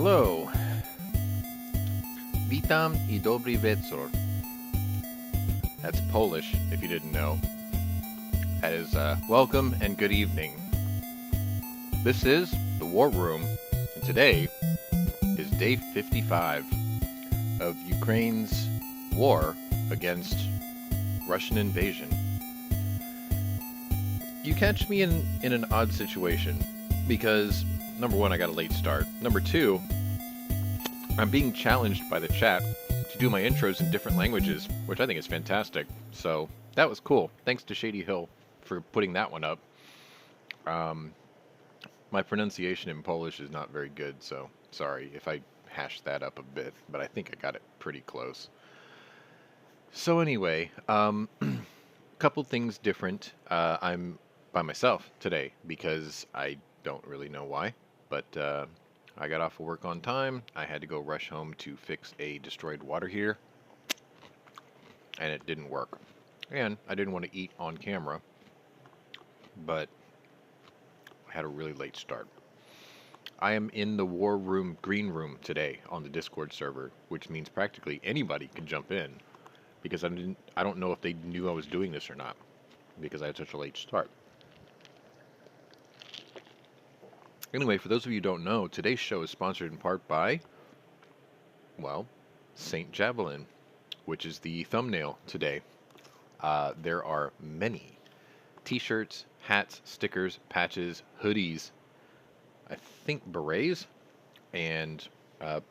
Hello. Witam I dobry wieczór. That's Polish, if you didn't know. That is welcome and good evening. This is the War Room, and today is day 55 of Ukraine's war against Russian invasion. You catch me in an odd situation because, number one, I got a late start. Number two, I'm being challenged by the chat to do my intros in different languages, which I think is fantastic. So that was cool. Thanks to Shady Hill for putting that one up. My pronunciation in Polish is not very good, so sorry if I hashed that up a bit, but I think I got it pretty close. So anyway, couple things different. I'm by myself today because I don't really know why, but I got off of work on time. I had to go rush home to fix a destroyed water heater, and it didn't work. And I didn't want to eat on camera, but I had a really late start. I am in the war room, green room today on the Discord server, which means practically anybody can jump in, because I don't know if they knew I was doing this or not, because I had such a late start. Anyway, for those of you who don't know, today's show is sponsored in part by, well, Saint Javelin, which is the thumbnail today. There are many t-shirts, hats, stickers, patches, hoodies, I think berets, and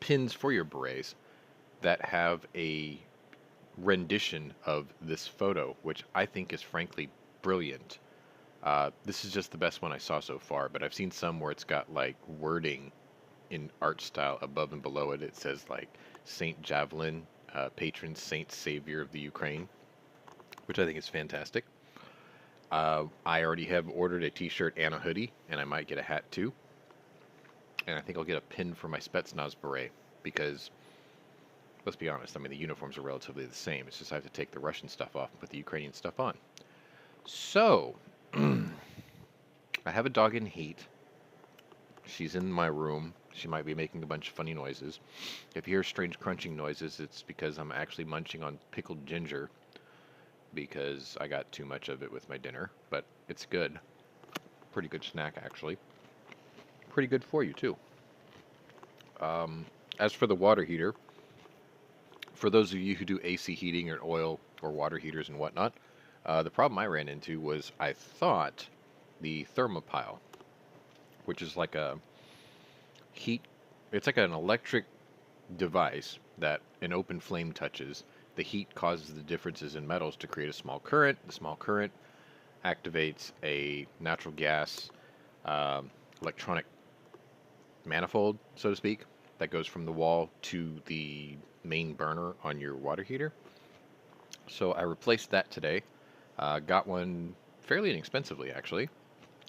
pins for your berets that have a rendition of this photo, which I think is frankly brilliant. This is just the best one I saw so far, but I've seen some where it's got like wording in art style above and below it. It says like Saint Javelin, patron saint savior of the Ukraine, which I think is fantastic. I already have ordered a t-shirt and a hoodie, and I might get a hat too. And I think I'll get a pin for my Spetsnaz beret because, let's be honest, I mean, the uniforms are relatively the same. It's just I have to take the Russian stuff off and put the Ukrainian stuff on. So, I have a dog in heat. She's in my room. She might be making a bunch of funny noises. If you hear strange crunching noises, it's because I'm actually munching on pickled ginger because I got too much of it with my dinner, but it's good. Pretty good snack, actually. Pretty good for you, too. As for the water heater, for those of you who do AC heating or oil or water heaters and whatnot, the problem I ran into was I thought the thermopile, which is like a heat, it's like an electric device that an open flame touches. The heat causes the differences in metals to create a small current. The small current activates a natural gas electronic manifold, so to speak, that goes from the wall to the main burner on your water heater. So I replaced that today. Got one fairly inexpensively, actually,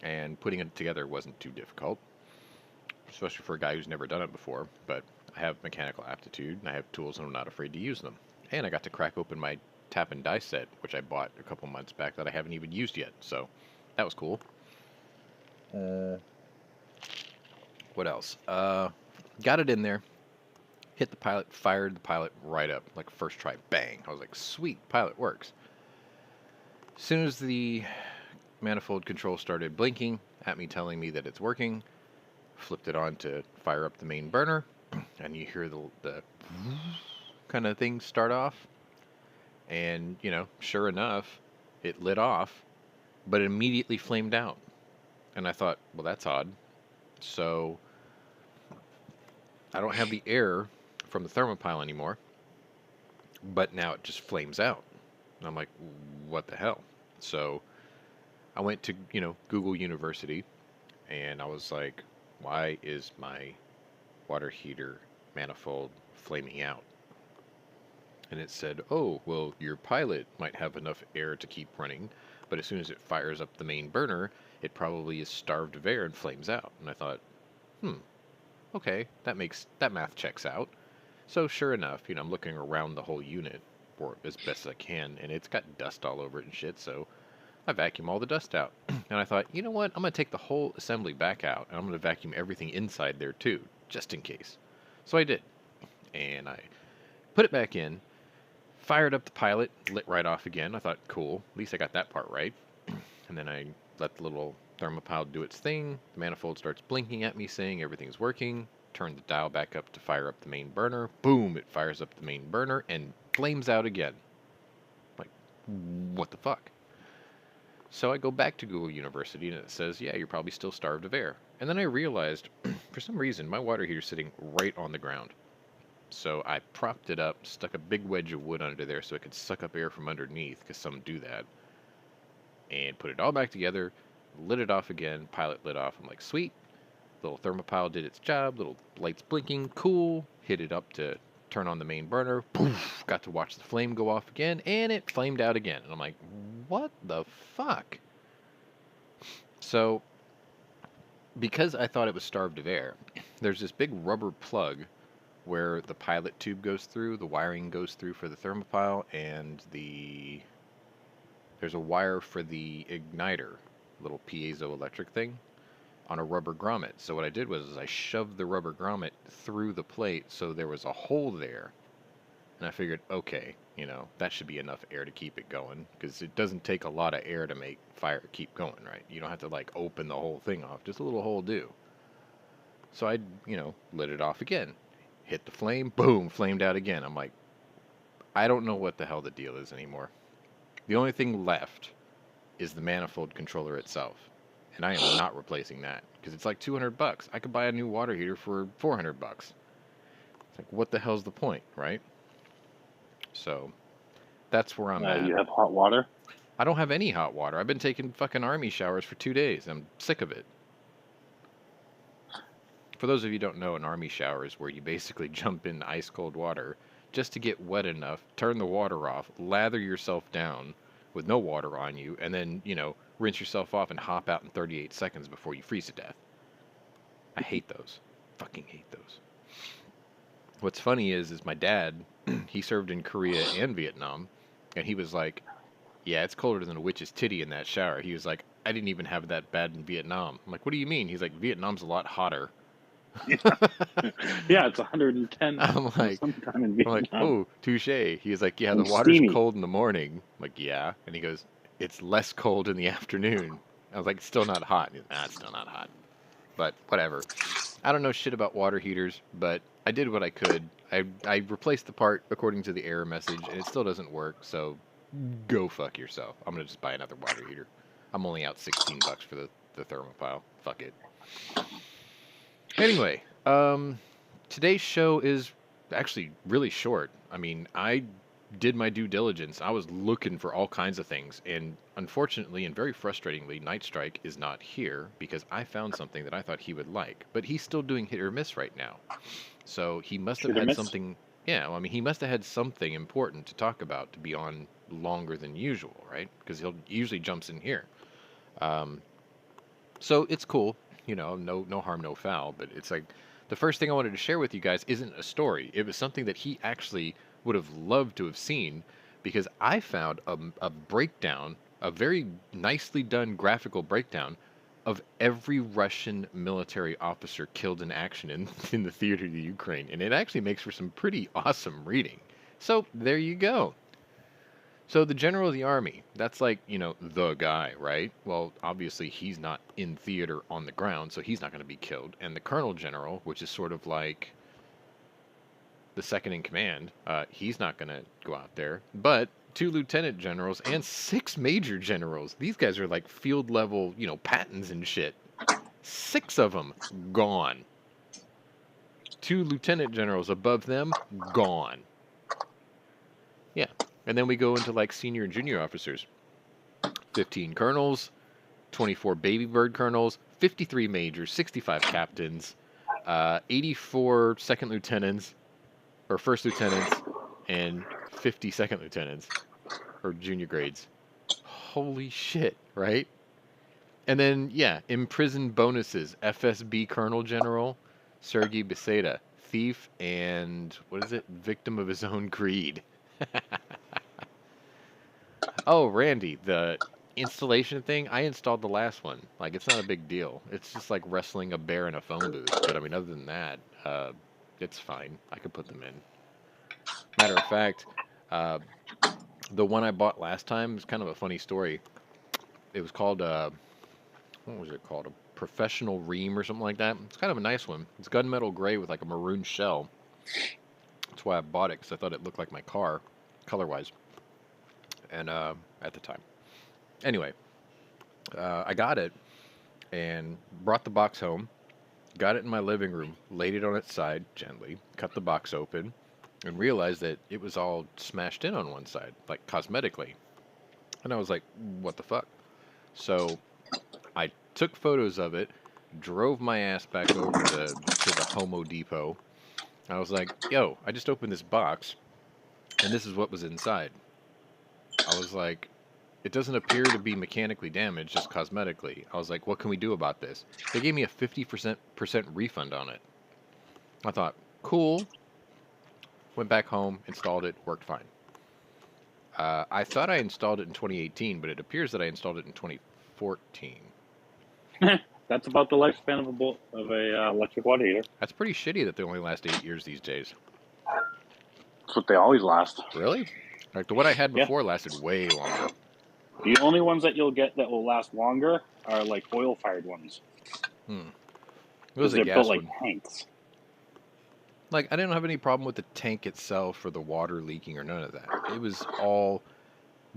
and putting it together wasn't too difficult, especially for a guy who's never done it before. But I have mechanical aptitude, and I have tools, and I'm not afraid to use them. And I got to crack open my tap and die set, which I bought a couple months back that I haven't even used yet. So that was cool. What else? Got it in there. Hit the pilot, fired the pilot right up, like first try, bang. I was like, sweet, pilot works. As soon as the manifold control started blinking at me, telling me that it's working, flipped it on to fire up the main burner, and you hear the kind of thing start off. And, you know, sure enough, it lit off, but it immediately flamed out. And I thought, well, that's odd. So I don't have the air from the thermopile anymore, but now it just flames out. And I'm like, what the hell? So I went to, Google University, and I was like, why is my water heater manifold flaming out? And it said, oh, well, your pilot might have enough air to keep running, but as soon as it fires up the main burner, it probably is starved of air and flames out. And I thought, okay, that math checks out. So sure enough, I'm looking around the whole unit for as best as I can, and it's got dust all over it and shit, so I vacuum all the dust out. And I thought, you know what, I'm going to take the whole assembly back out, and I'm going to vacuum everything inside there too, just in case. So I did. And I put it back in, fired up the pilot, lit right off again. I thought, cool, at least I got that part right. And then I let the little thermopile do its thing. The manifold starts blinking at me saying everything's working. Turn the dial back up to fire up the main burner. Boom, it fires up the main burner and flames out again. Like, what the fuck? So I go back to Google University and it says, yeah, you're probably still starved of air. And then I realized, for some reason, my water heater's sitting right on the ground. So I propped it up, stuck a big wedge of wood under there so it could suck up air from underneath, because some do that, and put it all back together, lit it off again, pilot lit off. I'm like, sweet. Little thermopile did its job, little lights blinking, cool. Hit it up to turn on the main burner, poof, got to watch the flame go off again, and it flamed out again. And I'm like, what the fuck? So, because I thought it was starved of air, there's this big rubber plug where the pilot tube goes through, the wiring goes through for the thermopile, and there's a wire for the igniter, little piezoelectric thing, on a rubber grommet. So what I did was I shoved the rubber grommet through the plate so there was a hole there. And I figured, okay, that should be enough air to keep it going, because it doesn't take a lot of air to make fire keep going, right? You don't have to like open the whole thing off, just a little hole do. So I, lit it off again. Hit the flame, boom, flamed out again. I'm like, I don't know what the hell the deal is anymore. The only thing left is the manifold controller itself. And I am not replacing that, because it's like $200. I could buy a new water heater for $400. It's like, what the hell's the point, right? So, that's where I'm at. You have hot water? I don't have any hot water. I've been taking fucking army showers for 2 days. I'm sick of it. For those of you who don't know, an army shower is where you basically jump in ice cold water just to get wet enough, turn the water off, lather yourself down with no water on you, and then, rinse yourself off and hop out in 38 seconds before you freeze to death. I hate those. Fucking hate those. What's funny is my dad, he served in Korea and Vietnam, and he was like, yeah, it's colder than a witch's titty in that shower. He was like, I didn't even have that bad in Vietnam. I'm like, what do you mean? He's like, Vietnam's a lot hotter. Yeah, it's 110 I'm like, sometime in Vietnam. oh, touche. He's like, yeah, And the water's steamy. cold in the morning. I'm like, yeah. And he goes, it's less cold in the afternoon. I was like, it's still not hot. He's like, nah, it's still not hot. But whatever. I don't know shit about water heaters, but I did what I could. I replaced the part according to the error message, and it still doesn't work, so go fuck yourself. I'm going to just buy another water heater. I'm only out $16 for the thermopile. Fuck it. Anyway, today's show is actually really short. I mean, I did my due diligence. I was looking for all kinds of things, and unfortunately and very frustratingly, Night Strike is not here because I found something that I thought he would like. But he's still doing hit or miss right now. So he must have had something. Yeah, well, I mean, he must have had something important to talk about to be on longer than usual, right? Because he'll usually jumps in here. So it's cool. No harm, no foul. But it's like the first thing I wanted to share with you guys isn't a story. It was something that he actually would have loved to have seen, because I found a breakdown, a very nicely done graphical breakdown of every Russian military officer killed in action in the theater of the Ukraine. And it actually makes for some pretty awesome reading. So there you go. So the general of the army, that's like, the guy, right? Well, obviously he's not in theater on the ground, so he's not going to be killed. And the colonel general, which is sort of like the second in command, he's not going to go out there. But 2 lieutenant generals and 6 major generals. These guys are like field level, Pattons and shit. 6 of them gone. 2 lieutenant generals above them gone. Yeah. And then we go into like senior and junior officers. 15 colonels, 24 baby bird colonels, 53 majors, 65 captains, 84 second lieutenants, or first lieutenants, and 50 second lieutenants, or junior grades. Holy shit, right? And then, yeah, imprisoned bonuses. FSB Colonel General, Sergei Beseda, thief, and, victim of his own greed. Oh, Randy, the installation thing, I installed the last one. Like, it's not a big deal. It's just like wrestling a bear in a phone booth. But, I mean, other than that, It's fine. I could put them in. Matter of fact, uh, the one I bought last time is kind of a funny story. It was called, what was it called? A professional ream or something like that. It's kind of a nice one. It's gunmetal gray with like a maroon shell. That's why I bought it, because I thought it looked like my car, color-wise, and at the time. Anyway, I got it and brought the box home, got it in my living room, laid it on its side gently, cut the box open, and realized that it was all smashed in on one side, like cosmetically. And I was like, what the fuck? So I took photos of it, drove my ass back over to the Homo Depot. I was like, yo, I just opened this box, and this is what was inside. I was like, it doesn't appear to be mechanically damaged, just cosmetically. I was like, what can we do about this? They gave me a 50% refund on it. I thought, cool. Went back home, installed it, worked fine. I thought I installed it in 2018, but it appears that I installed it in 2014. That's about the lifespan of a electric water heater. That's pretty shitty that they only last 8 years these days. That's what they always last. Really? Like the one I had before lasted way longer. The only ones that you'll get that will last longer are like oil-fired ones. It was a They're gas built like one. tanks. Like, I didn't have any problem with the tank itself or the water leaking or none of that. It was all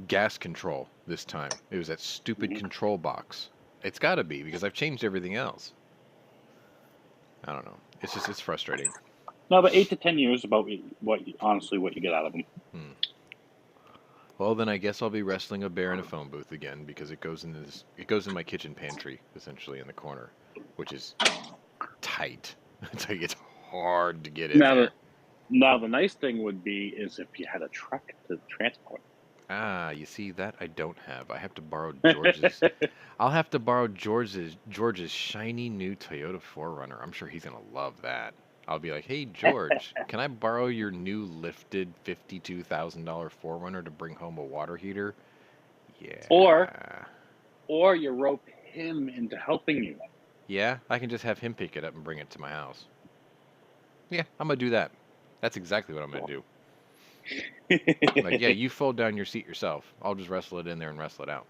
gas control this time. It was that stupid control box. It's got to be, because I've changed everything else. I don't know. It's just, it's frustrating. No, but 8 to 10 years about honestly what you get out of them. Well, then I guess I'll be wrestling a bear in a phone booth again, because it goes in this. It goes in my kitchen pantry, essentially in the corner, which is tight. It's like it's hard to get in there. Now the nice thing would be is if you had a truck to transport. Ah, you see that I don't have. I have to borrow George's. I'll have to borrow George's shiny new Toyota 4Runner. I'm sure he's gonna love that. I'll be like, hey George, can I borrow your new lifted $52,000 4Runner to bring home a water heater? Yeah. Or you rope him into helping you. Yeah, I can just have him pick it up and bring it to my house. Yeah, I'm gonna do that. That's exactly what I'm gonna do. Like, yeah, you fold down your seat yourself. I'll just wrestle it in there and wrestle it out.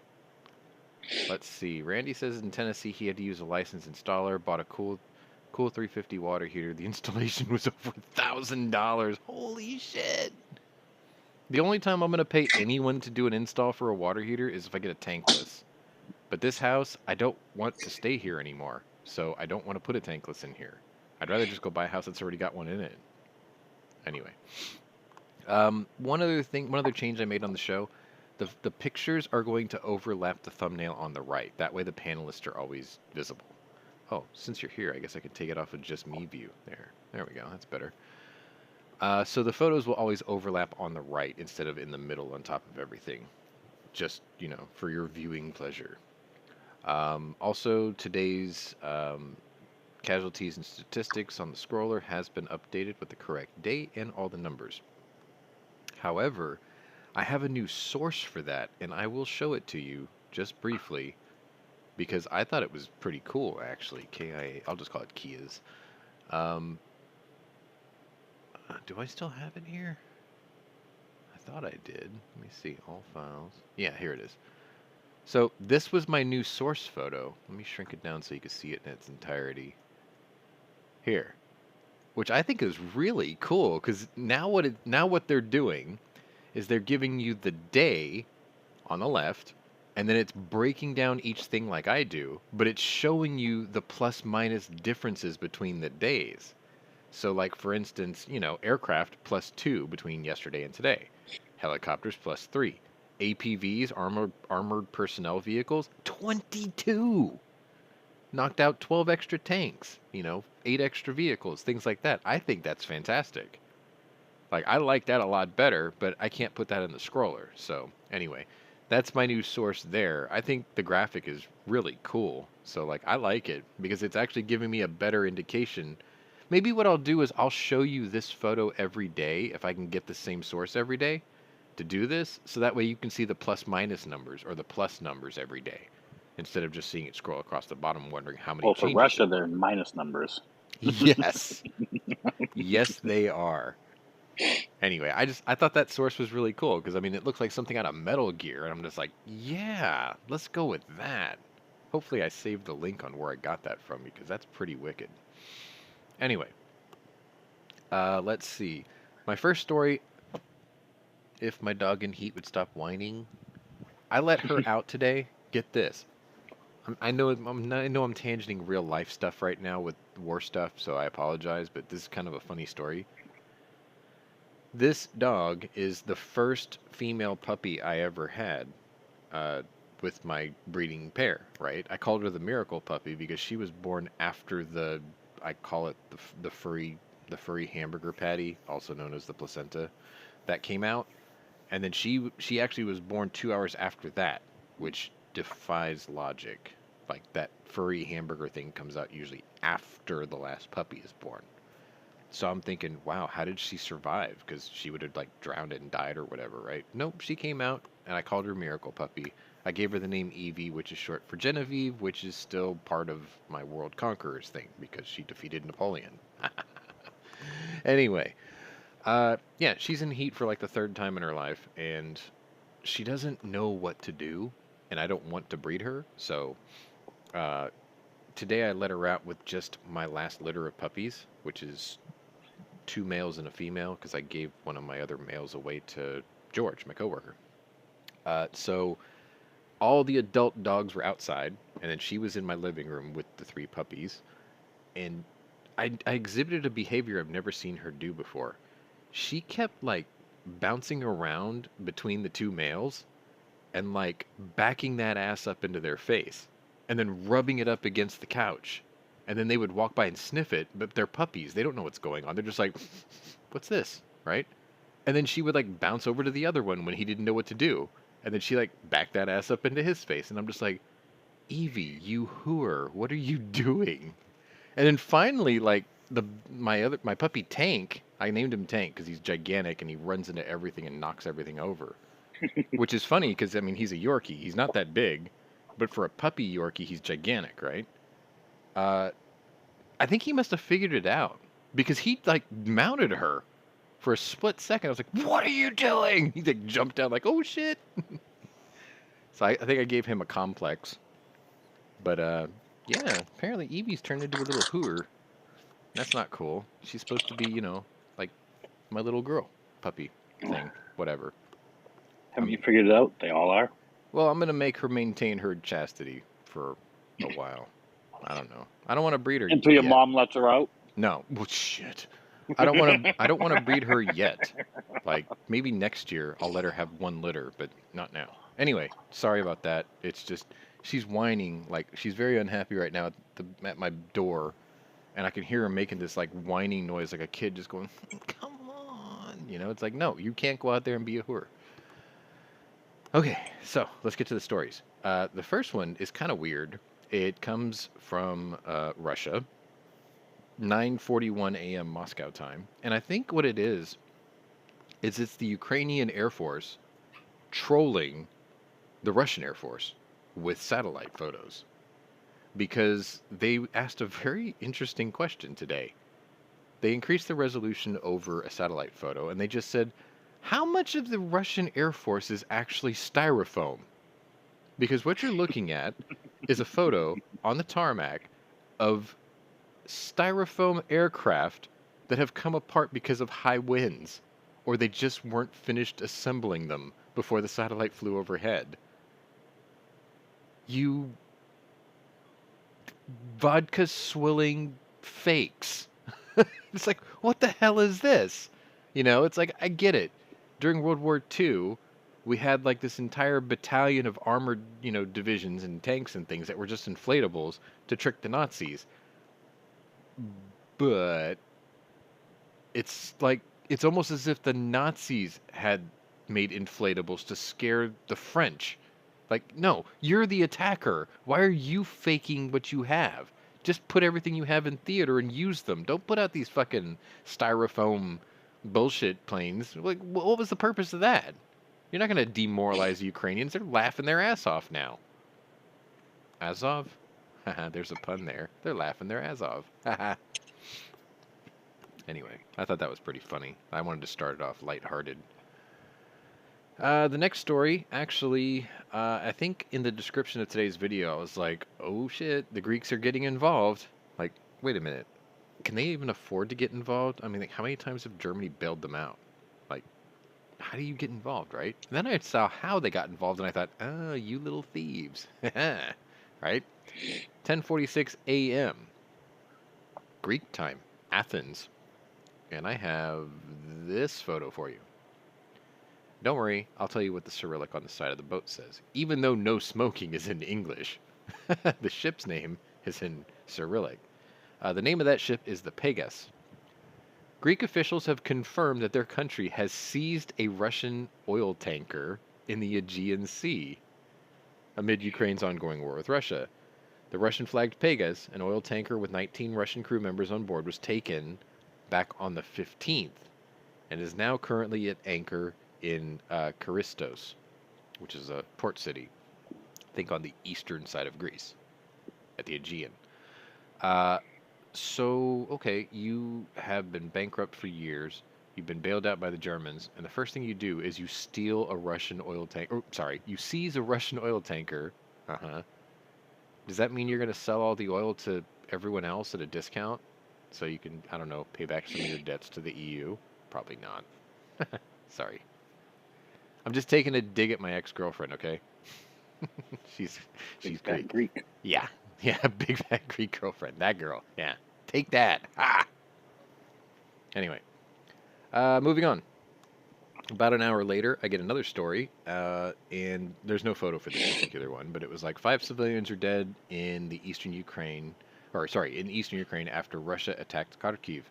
Let's see. Randy says in Tennessee he had to use a licensed installer, bought a cool 350 water heater. The installation was over $1,000. Holy shit. The only time I'm going to pay anyone to do an install for a water heater is if I get a tankless. But this house, I don't want to stay here anymore. So I don't want to put a tankless in here. I'd rather just go buy a house that's already got one in it. Anyway. One other change I made on the show, the pictures are going to overlap the thumbnail on the right. That way the panelists are always visible. Oh, since you're here, I guess I could take it off of just me view. There we go. That's better. So the photos will always overlap on the right instead of in the middle on top of everything. Just, for your viewing pleasure. Also, today's casualties and statistics on the scroller has been updated with the correct date and all the numbers. However, I have a new source for that, and I will show it to you just briefly because I thought it was pretty cool, actually. I'll just call it Kia's. Do I still have it here? I thought I did. Let me see. All files. Yeah, here it is. So this was my new source photo. Let me shrink it down so you can see it in its entirety. Here. Which I think is really cool, because now what they're doing is they're giving you the day on the left, and then it's breaking down each thing like I do, but it's showing you the plus minus differences between the days. So like, for instance, aircraft +2 between yesterday and today. Helicopters +3. APVs, armored personnel vehicles, 22. Knocked out 12 extra tanks, 8 extra vehicles, things like that. I think that's fantastic. Like, I like that a lot better, but I can't put that in the scroller. So, anyway, that's my new source there. I think the graphic is really cool. So, like, I like it because it's actually giving me a better indication. Maybe what I'll do is I'll show you this photo every day if I can get the same source every day to do this. So that way you can see the plus minus numbers or the plus numbers every day, instead of just seeing it scroll across the bottom wondering how many changes. Well, for Russia, they're minus numbers. Yes. Yes, they are. Anyway, I thought that source was really cool because I mean it looks like something out of Metal Gear, and I'm just like, yeah, let's go with that. Hopefully, I saved the link on where I got that from because that's pretty wicked. Anyway, let's see. My first story. If my dog in heat would stop whining, I let her out today. Get this. I know I'm tangenting real life stuff right now with war stuff, so I apologize, but this is kind of a funny story. This dog is the first female puppy I ever had uh, with my breeding pair, right? I called her the miracle puppy because she was born after I call it the furry hamburger patty, also known as the placenta, that came out. And then she actually was born 2 hours after that, which defies logic. Like that furry hamburger thing comes out usually after the last puppy is born. So I'm thinking, wow, how did she survive? Because she would have like drowned and died or whatever, right? Nope, she came out, and I called her Miracle Puppy. I gave her the name Evie, which is short for Genevieve, which is still part of my World Conquerors thing because she defeated Napoleon. Anyway, yeah, she's in heat for like the third time in her life, and she doesn't know what to do, and I don't want to breed her. So uh, today I let her out with just my last litter of puppies, which is two males and a female, because I gave one of my other males away to George, my coworker. So all the adult dogs were outside, and then she was in my living room with the three puppies, and I exhibited a behavior I've never seen her do before. She kept like bouncing around between the two males and like backing that ass up into their face and then rubbing it up against the couch. And then they would walk by and sniff it, but they're puppies. They don't know what's going on. They're just like, what's this? Right? And then she would like bounce over to the other one when he didn't know what to do. And then she like backed that ass up into his face. And I'm just like, Evie, you hooer, what are you doing? And then finally, like my puppy Tank, I named him Tank because he's gigantic and he runs into everything and knocks everything over. Which is funny because I mean he's a Yorkie, he's not that big, but for a puppy Yorkie, he's gigantic, right? Uh, I think he must have figured it out because he like mounted her for a split second. I was like, "What are you doing?" He like jumped down, like, "Oh shit!" So I think I gave him a complex, but yeah, apparently Evie's turned into a little hooer. That's not cool. She's supposed to be, like my little girl puppy thing, whatever. Haven't you figured it out? They all are. Well, I'm gonna make her maintain her chastity for a while. I don't know. I don't want to breed her Until your yet. mom lets her out. No, well, shit. I don't want to. I don't want to breed her yet. Like maybe next year I'll let her have one litter, but not now. Anyway, sorry about that. It's just she's whining. Like she's very unhappy right now at my door, and I can hear her making this like whining noise, like a kid just going, "Come on," It's like, no, you can't go out there and be a whore. Okay, so let's get to the stories. The first one is kind of weird. It comes from Russia, 9:41 a.m. Moscow time, and I think what it is it's the Ukrainian Air Force trolling the Russian Air Force with satellite photos because they asked a very interesting question today. They increased the resolution over a satellite photo, and they just said, how much of the Russian Air Force is actually styrofoam? Because what you're looking at is a photo on the tarmac of styrofoam aircraft that have come apart because of high winds, or they just weren't finished assembling them before the satellite flew overhead. You vodka swilling fakes. It's like, what the hell is this? It's like, I get it. During World War II, we had like this entire battalion of armored, divisions and tanks and things that were just inflatables to trick the Nazis. But it's like, it's almost as if the Nazis had made inflatables to scare the French. Like, no, you're the attacker. Why are you faking what you have? Just put everything you have in theater and use them. Don't put out these fucking styrofoam bullshit planes. Like, what was the purpose of that? You're not going to demoralize the Ukrainians. They're laughing their ass off now. Azov? Haha, there's a pun there. They're laughing their ass off. Haha. Anyway, I thought that was pretty funny. I wanted to start it off lighthearted. The next story, actually, I think in the description of today's video, I was like, oh shit, the Greeks are getting involved. Like, wait a minute. Can they even afford to get involved? I mean, like, how many times have Germany bailed them out? Like, how do you get involved, right? And then I saw how they got involved, and I thought, oh, you little thieves. Right? 10:46 a.m. Greek time, Athens. And I have this photo for you. Don't worry, I'll tell you what the Cyrillic on the side of the boat says. Even though no smoking is in English, the ship's name is in Cyrillic. The name of that ship is the Pegasus. Greek officials have confirmed that their country has seized a Russian oil tanker in the Aegean Sea amid Ukraine's ongoing war with Russia. The Russian-flagged Pegasus, an oil tanker with 19 Russian crew members on board, was taken back on the 15th and is now currently at anchor in Charistos, which is a port city, I think on the eastern side of Greece, at the Aegean. So, okay, you have been bankrupt for years. You've been bailed out by the Germans, and the first thing you do is you steal a Russian oil tank. Or, sorry, you seize a Russian oil tanker. Does that mean you're going to sell all the oil to everyone else at a discount? So you can, I don't know, pay back some of your debts to the EU? Probably not. Sorry. I'm just taking a dig at my ex-girlfriend, okay? she's Big Greek. Greek. Yeah. Yeah, big fat Greek girlfriend. That girl. Yeah. Take that. Ah! Anyway. Moving on. About an hour later, I get another story, and there's no photo for this particular one, but it was like 5 civilians are dead in the eastern Ukraine, in eastern Ukraine after Russia attacked Kharkiv.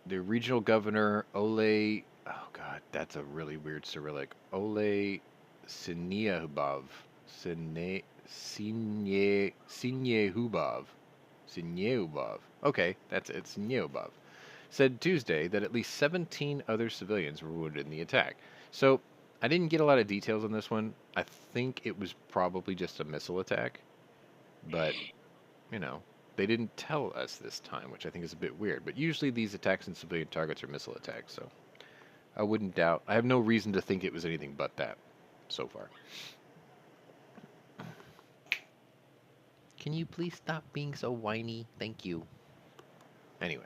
The regional governor, Ole, oh god, that's a really weird Cyrillic, Ole Sinyehubov, Sinyehubov, okay, that's it, Sinyehubov, said Tuesday that at least 17 other civilians were wounded in the attack. So, I didn't get a lot of details on this one. I think it was probably just a missile attack, but, you know, they didn't tell us this time, which I think is a bit weird. But usually these attacks on civilian targets are missile attacks, so I wouldn't doubt. I have no reason to think it was anything but that so far. Can you please stop being so whiny? Thank you. Anyway.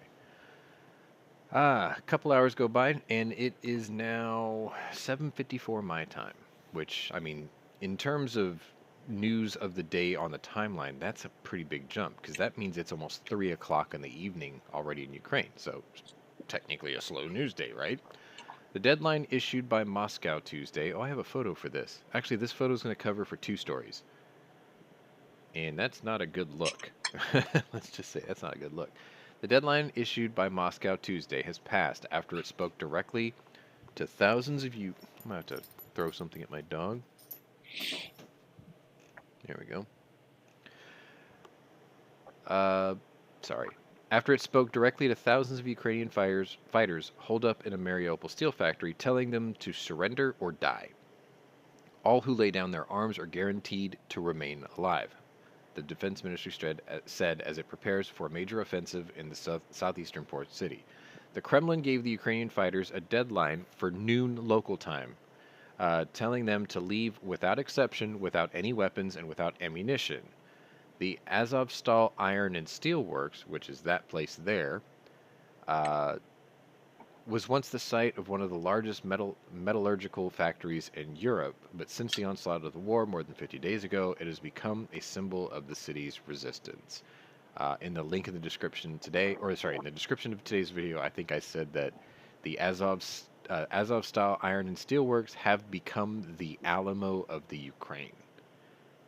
A couple hours go by, and it is now 7:54 my time, which, I mean, in terms of news of the day on the timeline, that's a pretty big jump, because that means it's almost 3 o'clock in the evening already in Ukraine, so technically a slow news day, right? The deadline issued by Moscow Tuesday. Oh, I have a photo for this. Actually, this photo is going to cover for 2 stories. And that's not a good look. Let's just say that's not a good look. The deadline issued by Moscow Tuesday has passed after it spoke directly to thousands of you. I'm going to have to throw something at my dog. There we go. Sorry. After it spoke directly to thousands of Ukrainian fighters holed up in a Mariupol steel factory, telling them to surrender or die. All who lay down their arms are guaranteed to remain alive, the defense ministry said as it prepares for a major offensive in the southeastern port city. The Kremlin gave the Ukrainian fighters a deadline for noon local time, telling them to leave without exception, without any weapons, and without ammunition. The Azovstal Iron and Steel Works, which is that place there, was once the site of one of the largest metallurgical factories in Europe, but since the onslaught of the war more than 50 days ago, it has become a symbol of the city's resistance. In the link in the description today, in the description of today's video, I think I said that the Azovstal Iron and Steel Works have become the Alamo of the Ukraine,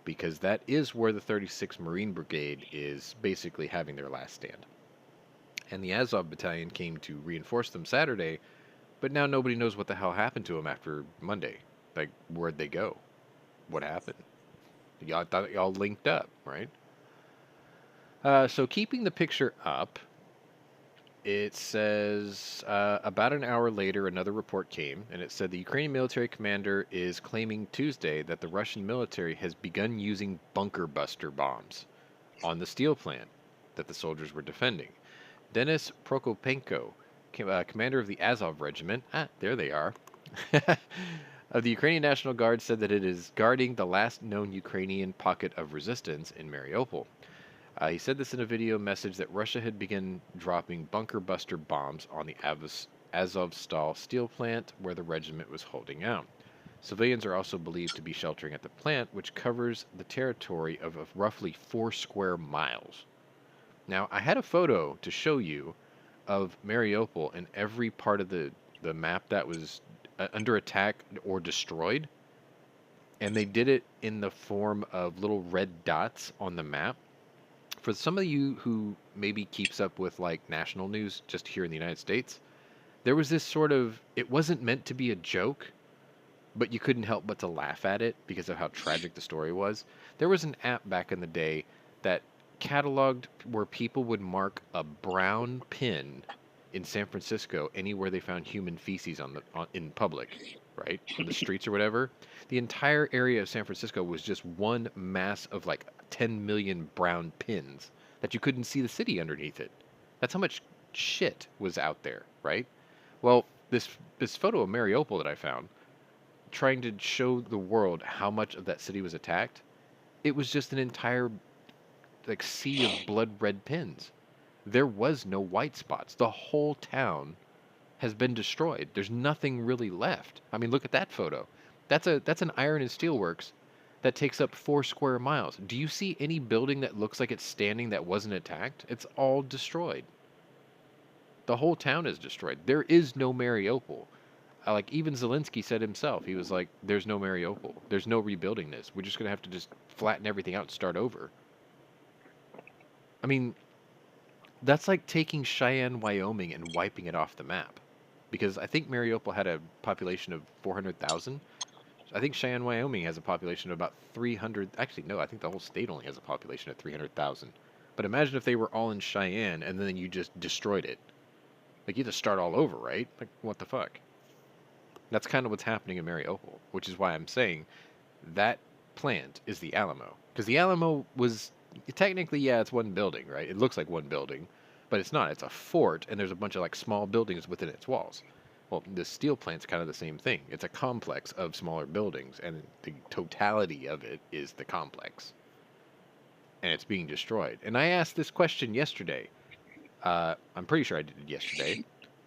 because that is where the 36th Marine Brigade is basically having their last stand. And the Azov Battalion came to reinforce them Saturday, but now nobody knows what the hell happened to them after Monday. Like, where'd they go? What happened? Y'all thought y'all linked up, right? So keeping the picture up, it says about an hour later another report came, and it said the Ukrainian military commander is claiming Tuesday that the Russian military has begun using bunker buster bombs on the steel plant that the soldiers were defending. Denis Prokopenko, commander of the Azov Regiment, there they are, of the Ukrainian National Guard, said that it is guarding the last known Ukrainian pocket of resistance in Mariupol. He said this in a video message that Russia had begun dropping bunker buster bombs on the Azovstal Steel plant where the regiment was holding out. Civilians are also believed to be sheltering at the plant, which covers the territory of roughly 4 square miles. Now, I had a photo to show you of Mariupol and every part of the map that was under attack or destroyed, and they did it in the form of little red dots on the map. For some of you who maybe keeps up with like national news just here in the United States, there was this sort of, it wasn't meant to be a joke, but you couldn't help but to laugh at it because of how tragic the story was. There was an app back in the day that cataloged where people would mark a brown pin in San Francisco anywhere they found human feces in public, right? On the streets or whatever. The entire area of San Francisco was just one mass of like 10 million brown pins that you couldn't see the city underneath it. That's how much shit was out there, right? Well, this photo of Mariupol that I found, trying to show the world how much of that city was attacked, it was just an entire like sea of blood red pins. There was no white spots. The whole town has been destroyed. There's nothing really left. I mean, look at that photo. That's an iron and steel works that takes up 4 square miles. Do you see any building that looks like it's standing that wasn't attacked? It's all destroyed. The whole town is destroyed. There is no Mariupol. Like even Zelensky said himself, he was like, "There's no Mariupol. There's no rebuilding this. We're just gonna have to just flatten everything out and start over." I mean, that's like taking Cheyenne, Wyoming, and wiping it off the map. Because I think Mariupol had a population of 400,000. I think Cheyenne, Wyoming has a population of about 300. Actually, no, I think the whole state only has a population of 300,000. But imagine if they were all in Cheyenne and then you just destroyed it. Like, you have to start all over, right? Like, what the fuck? That's kind of what's happening in Mariupol, which is why I'm saying that plant is the Alamo. Because the Alamo was technically, yeah, it's one building, right? It looks like one building, but it's not. It's a fort, and there's a bunch of like small buildings within its walls. Well, the steel plant's kind of the same thing. It's a complex of smaller buildings, and the totality of it is the complex. And it's being destroyed. And I asked this question yesterday. I'm pretty sure I did it yesterday.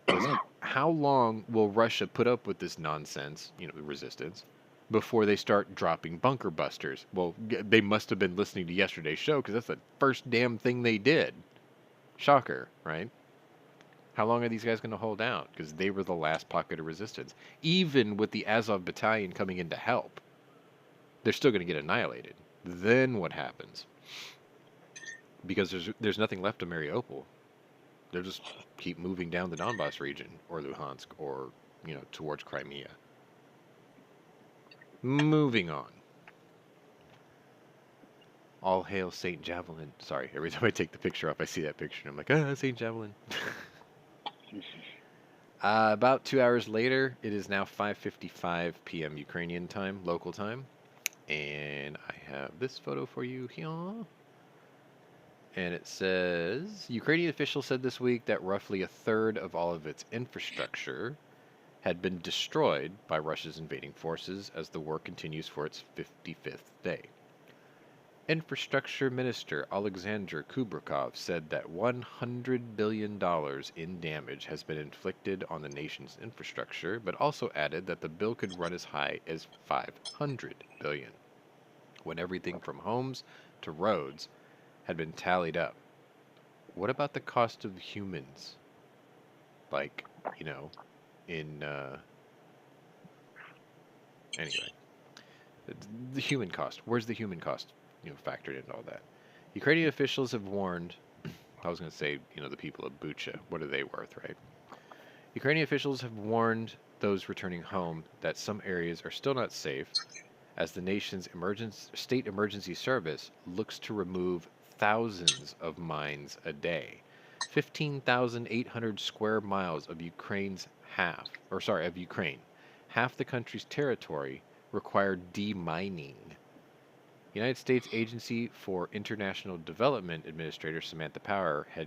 Was how long will Russia put up with this nonsense, resistance, before they start dropping bunker busters? Well, they must have been listening to yesterday's show because that's the first damn thing they did. Shocker, right? How long are these guys going to hold out? Because they were the last pocket of resistance. Even with the Azov battalion coming in to help, they're still going to get annihilated. Then what happens? Because there's nothing left of Mariupol. They'll just keep moving down the Donbass region, or Luhansk, or, towards Crimea. Moving on. All hail St. Javelin. Sorry, every time I take the picture up, I see that picture, and I'm like, St. Javelin. About 2 hours later, it is now 5:55 p.m. Ukrainian time, local time. And I have this photo for you here. And it says, Ukrainian officials said this week that roughly a third of all of its infrastructure had been destroyed by Russia's invading forces as the war continues for its 55th day. Infrastructure Minister Alexander Kubrakov said that $100 billion in damage has been inflicted on the nation's infrastructure, but also added that the bill could run as high as $500 billion, when everything from homes to roads had been tallied up. What about the cost of humans? Like, in, anyway. The human cost. Where's the human cost, factored into all that? Ukrainian officials have warned, I was going to say, the people of Bucha. What are they worth, right? Ukrainian officials have warned those returning home that some areas are still not safe, as the nation's state emergency service looks to remove thousands of mines a day. 15,800 square miles of Ukraine. Half the country's territory required demining. United States Agency for International Development Administrator Samantha Power had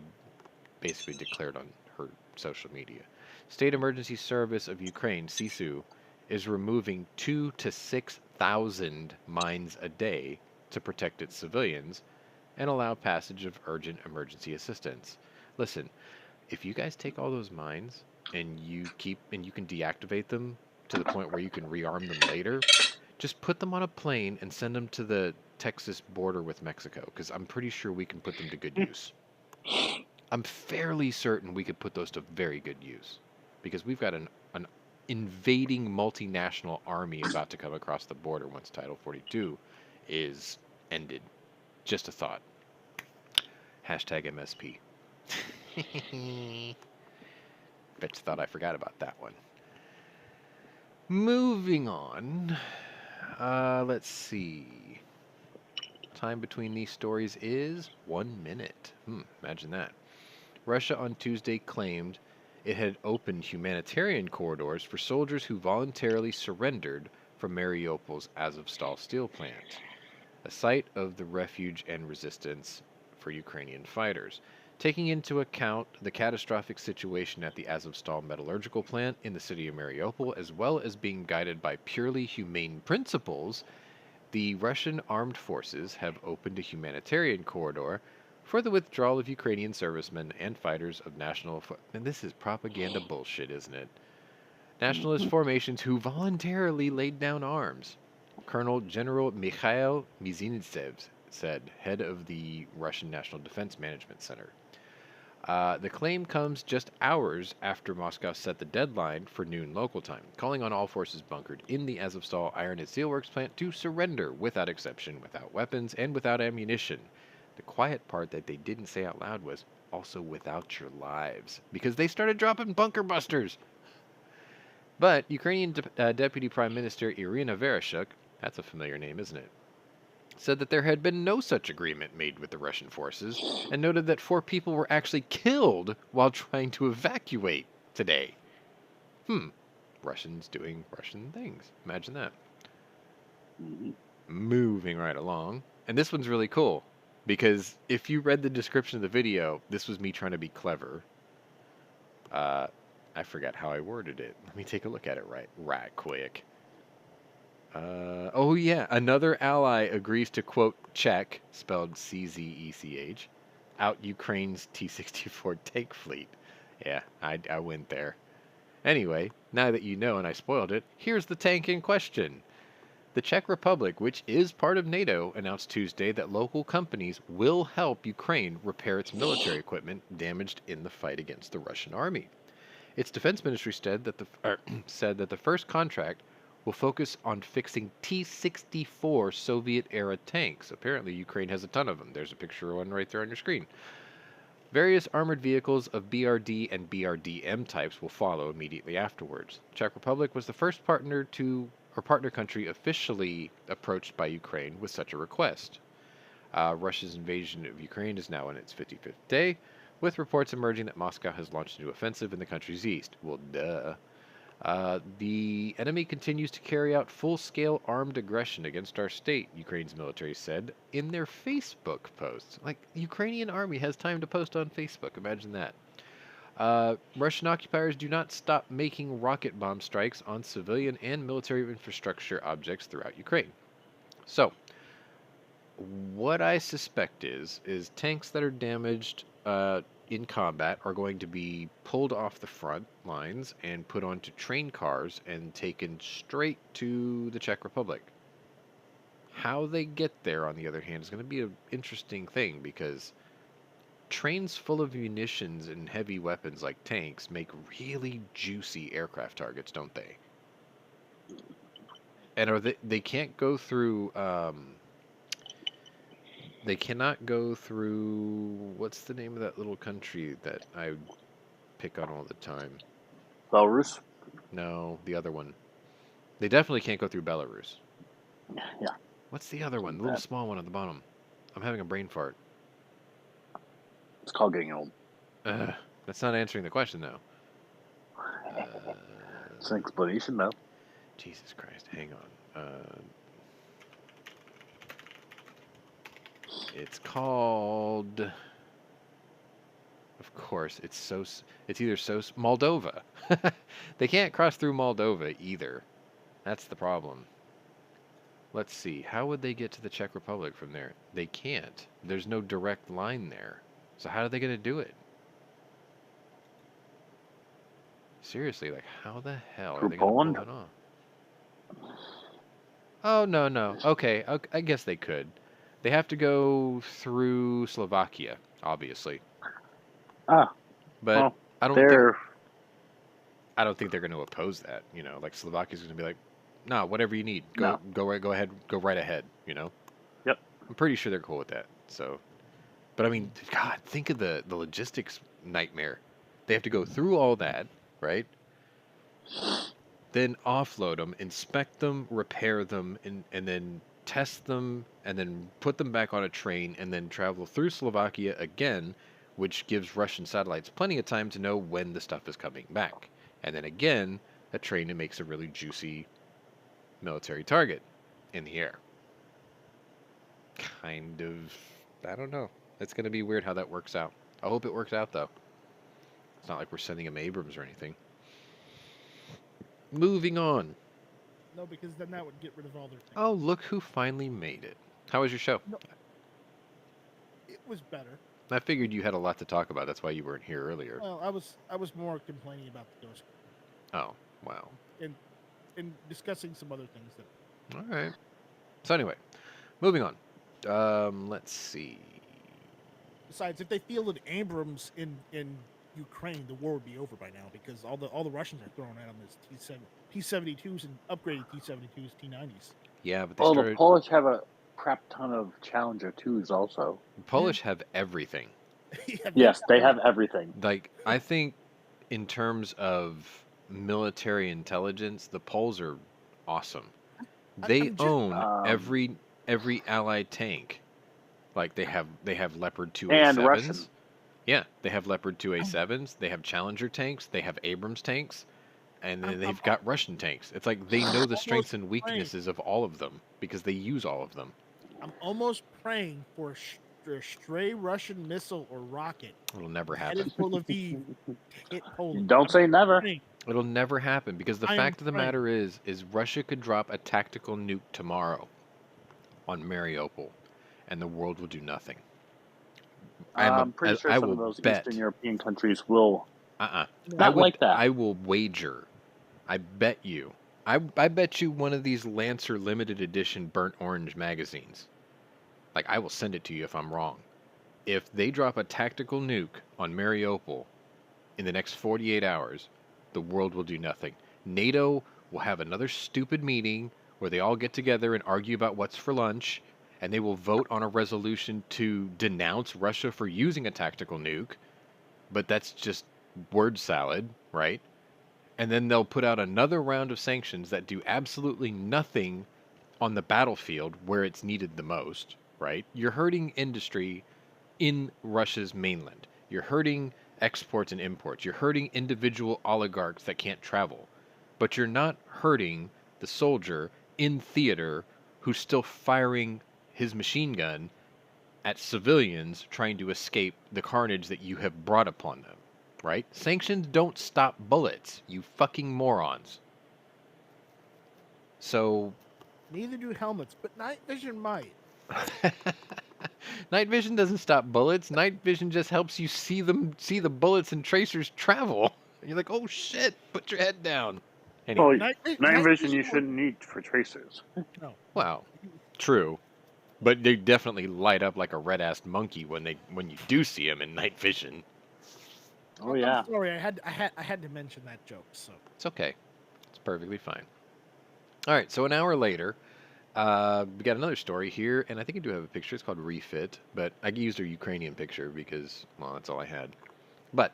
basically declared on her social media. State Emergency Service of Ukraine, SISU, is removing 2 to 6,000 mines a day to protect its civilians and allow passage of urgent emergency assistance. Listen, if you guys take all those mines and you can deactivate them to the point where you can rearm them later, just put them on a plane and send them to the Texas border with Mexico, because I'm pretty sure we can put them to good use. I'm fairly certain we could put those to very good use, because we've got an invading multinational army about to come across the border once Title 42 is ended. Just a thought. Hashtag MSP. Bet you thought I forgot about that one. Moving on. Let's see. Time between these stories is 1 minute. Imagine that. Russia on Tuesday claimed it had opened humanitarian corridors for soldiers who voluntarily surrendered from Mariupol's Azovstal Steel plant, a site of the refuge and resistance for Ukrainian fighters. Taking into account the catastrophic situation at the Azovstal metallurgical plant in the city of Mariupol, as well as being guided by purely humane principles, the Russian armed forces have opened a humanitarian corridor for the withdrawal of Ukrainian servicemen and fighters of and this is propaganda bullshit, isn't it? Nationalist formations who voluntarily laid down arms. Colonel General Mikhail Mizintsev said, head of the Russian National Defense Management Center. The claim comes just hours after Moscow set the deadline for noon local time, calling on all forces bunkered in the Azovstal Iron and Steelworks plant to surrender without exception, without weapons, and without ammunition. The quiet part that they didn't say out loud was also without your lives, because they started dropping bunker busters. But Ukrainian Deputy Prime Minister Irina Vereshchuk, that's a familiar name, isn't it, said that there had been no such agreement made with the Russian forces, and noted that 4 people were actually killed while trying to evacuate today. Russians doing Russian things. Imagine that. Moving right along. And this one's really cool, because if you read the description of the video, this was me trying to be clever. I forgot how I worded it. Let me take a look at it right quick. Oh yeah, another ally agrees to, quote, Czech, spelled C-Z-E-C-H, out Ukraine's T-64 tank fleet. Yeah, I went there. Anyway, now that you know and I spoiled it, here's the tank in question. The Czech Republic, which is part of NATO, announced Tuesday that local companies will help Ukraine repair its military equipment damaged in the fight against the Russian army. Its defense ministry said that the first contract will focus on fixing T-64 Soviet-era tanks. Apparently, Ukraine has a ton of them. There's a picture of one right there on your screen. Various armored vehicles of BRD and BRDM types will follow immediately afterwards. Czech Republic was the first partner country officially approached by Ukraine with such a request. Russia's invasion of Ukraine is now in its 55th day, with reports emerging that Moscow has launched a new offensive in the country's east. Well, duh. The enemy continues to carry out full-scale armed aggression against our state, Ukraine's military said in their Facebook posts. Like, the Ukrainian army has time to post on Facebook. Imagine that. Russian occupiers do not stop making rocket bomb strikes on civilian and military infrastructure objects throughout Ukraine. So, what I suspect is tanks that are damaged in combat are going to be pulled off the front lines and put onto train cars and taken straight to the Czech Republic. How they get there, on the other hand, is going to be an interesting thing, because trains full of munitions and heavy weapons like tanks make really juicy aircraft targets, don't they? And they can't go through they cannot go through, what's the name of that little country that I pick on all the time? Belarus? No, the other one. They definitely can't go through Belarus. Yeah. What's the other one? The little small one at the bottom. I'm having a brain fart. It's called getting old. That's not answering the question, though. It's an explanation, though. Jesus Christ, hang on. It's called... Of course, it's either Moldova. They can't cross through Moldova either. That's the problem. Let's see. How would they get to the Czech Republic from there? They can't. There's no direct line there. So how are they going to do it? Seriously, like how the hell are Through they going to pull Poland? it off? Oh, no, no. Okay, I guess they could. They have to go through Slovakia, obviously. Ah, But well, I don't think they're I don't think they're going to oppose that. Like Slovakia's going to be like, "Nah, whatever you need, no. go ahead, go right ahead." Yep. I'm pretty sure they're cool with that. So, but I mean, God, think of the logistics nightmare. They have to go through all that, right? Then offload them, inspect them, repair them, and then test them, and then put them back on a train, and then travel through Slovakia again, which gives Russian satellites plenty of time to know when the stuff is coming back. And then again, a train that makes a really juicy military target in the air. Kind of, I don't know. It's going to be weird how that works out. I hope it works out, though. It's not like we're sending them Abrams or anything. Moving on. No, because then that would get rid of all their things. Oh, look who finally made it. How was your show? No, it was better. I figured you had a lot to talk about. That's why you weren't here earlier. Well, I was more complaining about the ghost Oh, wow. and discussing some other things that. All right. So anyway, moving on. Let's see. Besides, if they fielded Abrams in Ukraine, the war would be over by now because all the Russians are throwing out on this T-72s and upgraded T-72s, T-90s. Yeah, but they Well, started. the Polish have a crap ton of Challenger 2s also. Polish have everything. Yeah, Yes, they have everything. Like, I think in terms of military intelligence, the Poles are awesome. They I'm just- own every allied tank. Like they have Leopard 2A7s. And Russian. Yeah, they have Leopard 2A7s, they have Challenger tanks, they have Abrams tanks, and then they've got Russian tanks. It's like they know the strengths and weaknesses of all of them because they use all of them. I'm almost praying for a stray Russian missile or rocket It'll never headed happen. for Lviv to hit Poland. Don't say never. Praying. It'll never happen because the I am fact of the praying. matter is Russia could drop a tactical nuke tomorrow on Mariupol, and the world will do nothing. I'm pretty sure I some of will those bet. Eastern European countries will. I Not would, like that. I will wager. I bet you. I bet you one of these Lancer limited edition burnt orange magazines. Like, I will send it to you if I'm wrong. If they drop a tactical nuke on Mariupol in the next 48 hours, the world will do nothing. NATO will have another stupid meeting where they all get together and argue about what's for lunch, and they will vote on a resolution to denounce Russia for using a tactical nuke, but that's just word salad, right? And then they'll put out another round of sanctions that do absolutely nothing on the battlefield where it's needed the most, right? You're hurting industry in Russia's mainland. You're hurting exports and imports. You're hurting individual oligarchs that can't travel. But you're not hurting the soldier in theater who's still firing his machine gun at civilians trying to escape the carnage that you have brought upon them, right? Sanctions don't stop bullets, you fucking morons. So, Neither do helmets, but night vision might. night vision doesn't stop bullets. Night vision just helps you see the bullets and tracers travel. And you're like, oh shit, put your head down. Anyway, Well, Night night vision you would- shouldn't need for tracers. No. well, true. But they definitely light up like a red-assed monkey when you do see them in night vision. Oh yeah. I'm sorry, I had to mention that joke. So It's okay. It's perfectly fine. All right, so an hour later, we got another story here, and I think I do have a picture. It's called Refit, but I used a Ukrainian picture because, well, that's all I had. But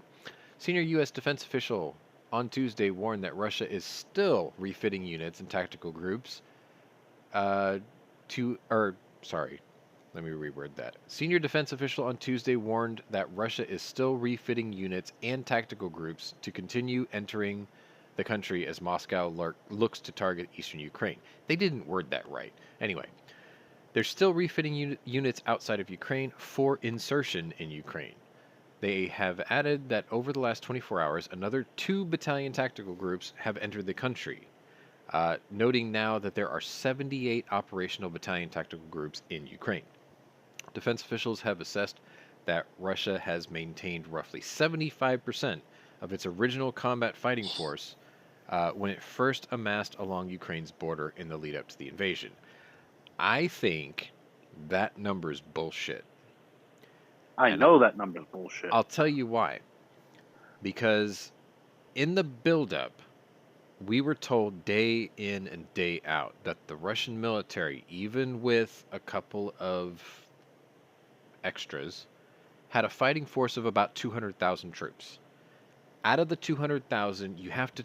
senior U.S. defense official on Tuesday warned that Russia is still refitting units and tactical groups let me reword that. Senior defense official on Tuesday warned that Russia is still refitting units and tactical groups to continue entering the country as Moscow looks to target eastern Ukraine. They didn't word that right. Anyway, they're still refitting units outside of Ukraine for insertion in Ukraine. They have added that over the last 24 hours, another 2 battalion tactical groups have entered the country, noting now that there are 78 operational battalion tactical groups in Ukraine. Defense officials have assessed that Russia has maintained roughly 75% of its original combat fighting force when it first amassed along Ukraine's border in the lead up to the invasion. I think that number's bullshit. I And know that number's bullshit. I'll tell you why. Because in the buildup, we were told day in and day out that the Russian military, even with a couple of extras, had a fighting force of about 200,000 troops. Out of the 200,000, you have to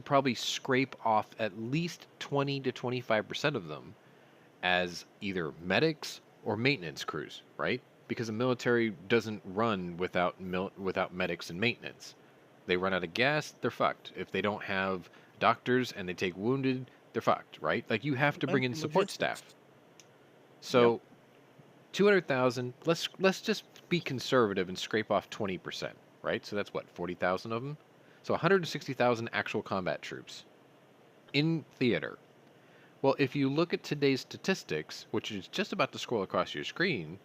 probably scrape off at least 20 to 25% of them as either medics or maintenance crews, right? Because the military doesn't run without medics and maintenance. They run out of gas, they're fucked. If they don't have doctors and they take wounded, they're fucked, right? Like you have to bring in support staff. So, yep. 200,000. Let's just be conservative and scrape off 20%, right? So that's what, 40,000 of them. So 160,000 actual combat troops in theater. Well, if you look at today's statistics, which is just about to scroll across your screen,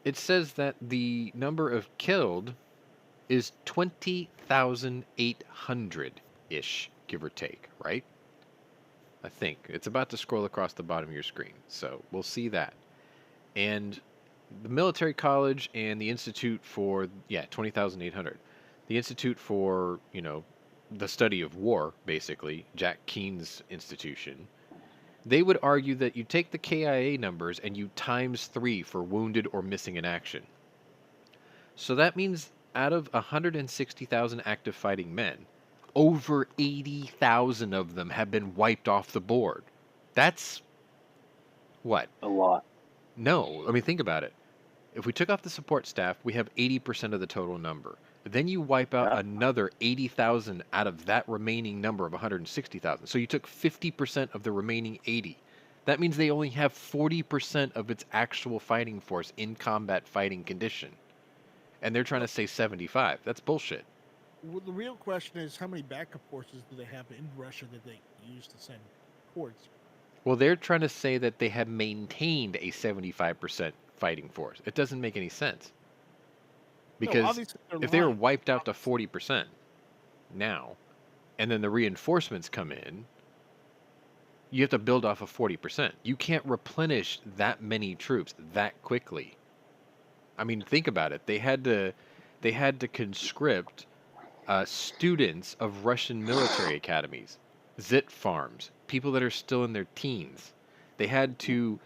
it says that the number of killed is 20,800-ish, give or take, right? I think. It's about to scroll across the bottom of your screen, so we'll see that. And the military college and the Institute for, 20,800. The Institute for, the study of war, basically, Jack Keene's institution, they would argue that you take the KIA numbers and you times 3 for wounded or missing in action. So that means out of 160,000 active fighting men, over 80,000 of them have been wiped off the board. That's what? A lot. No, I mean, think about it. If we took off the support staff, we have 80% of the total number. Then you wipe out another 80,000 out of that remaining number of 160,000. So you took 50% of the remaining 80. That means they only have 40% of its actual fighting force in combat fighting condition. And they're trying to say 75. That's bullshit. Well, the real question is, how many backup forces do they have in Russia that they use to send towards? Well, they're trying to say that they have maintained a 75% fighting force. It doesn't make any sense. Because if they were wiped out to 40% now, and then the reinforcements come in, you have to build off of 40%. You can't replenish that many troops that quickly. I mean, think about it. They had to conscript students of Russian military academies, zit farms, people that are still in their teens. They had to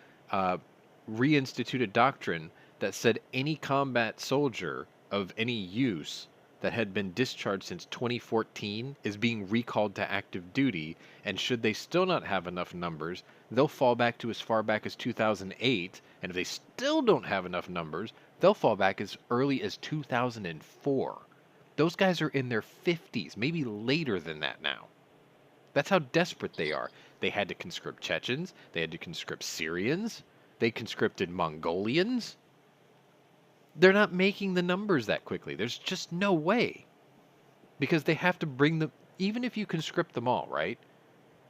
reinstitute a doctrine that said any combat soldier of any use that had been discharged since 2014 is being recalled to active duty, and should they still not have enough numbers, they'll fall back to as far back as 2008, and if they still don't have enough numbers, they'll fall back as early as 2004. Those guys are in their 50s, maybe later than that now. That's how desperate they are. They had to conscript Chechens, they had to conscript Syrians, they conscripted Mongolians. They're not making the numbers that quickly. There's just no way. Because they have to bring them, even if you conscript them all, right?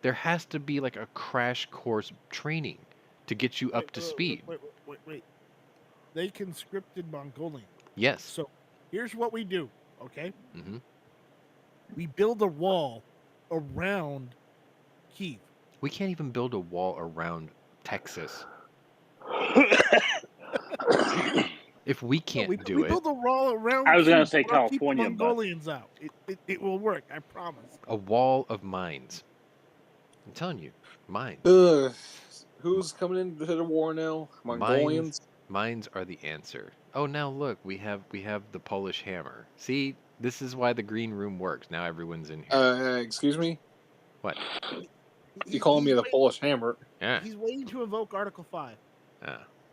There has to be like a crash course training to get you up to speed. Wait. They conscripted Mongolian. Yes. So here's what we do, okay? Mm-hmm. We build a wall around Kyiv. We can't even build a wall around Texas. If we can't we do it, build a wall around. I was going to Kyiv. say We'll keep California, the Mongolians out. It will work. I promise. A wall of mines. I'm telling you, mines. Who's coming into the war now? Mongolians. Mines are the answer. Oh, now look, we have the Polish hammer. See, this is why the green room works. Now everyone's in here. Excuse me. What? You calling me the Polish hammer? Yeah. He's waiting to invoke Article 5.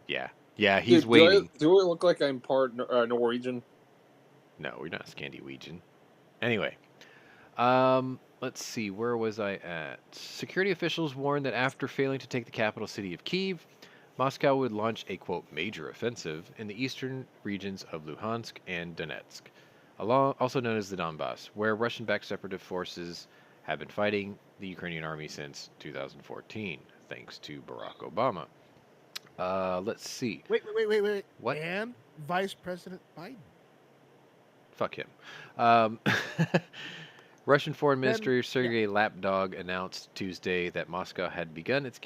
Yeah. Yeah, he's Dude, waiting. Do I look like I'm part Norwegian? No, we're not Scandinavian. Anyway, let's see. Where was I at? Security officials warned that after failing to take the capital city of Kyiv, Moscow would launch a, quote, major offensive in the eastern regions of Luhansk and Donetsk, also known as the Donbass, where Russian-backed separatist forces have been fighting the Ukrainian army since 2014, thanks to Barack Obama. Let's see. Wait. What? And Vice President Biden. Fuck him. Russian Foreign Minister Sergei Lapdog announced Tuesday that Moscow had begun its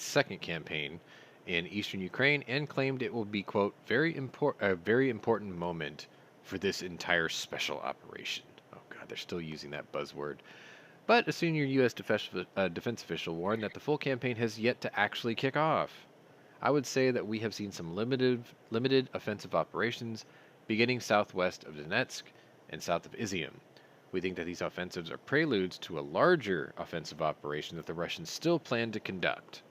second campaign in eastern Ukraine, and claimed it will be, quote, a very important moment for this entire special operation. Oh God, they're still using that buzzword. But a senior U.S. defense official warned that the full campaign has yet to actually kick off. I would say that we have seen some limited offensive operations beginning southwest of Donetsk and south of Izium. We think that these offensives are preludes to a larger offensive operation that the Russians still plan to conduct.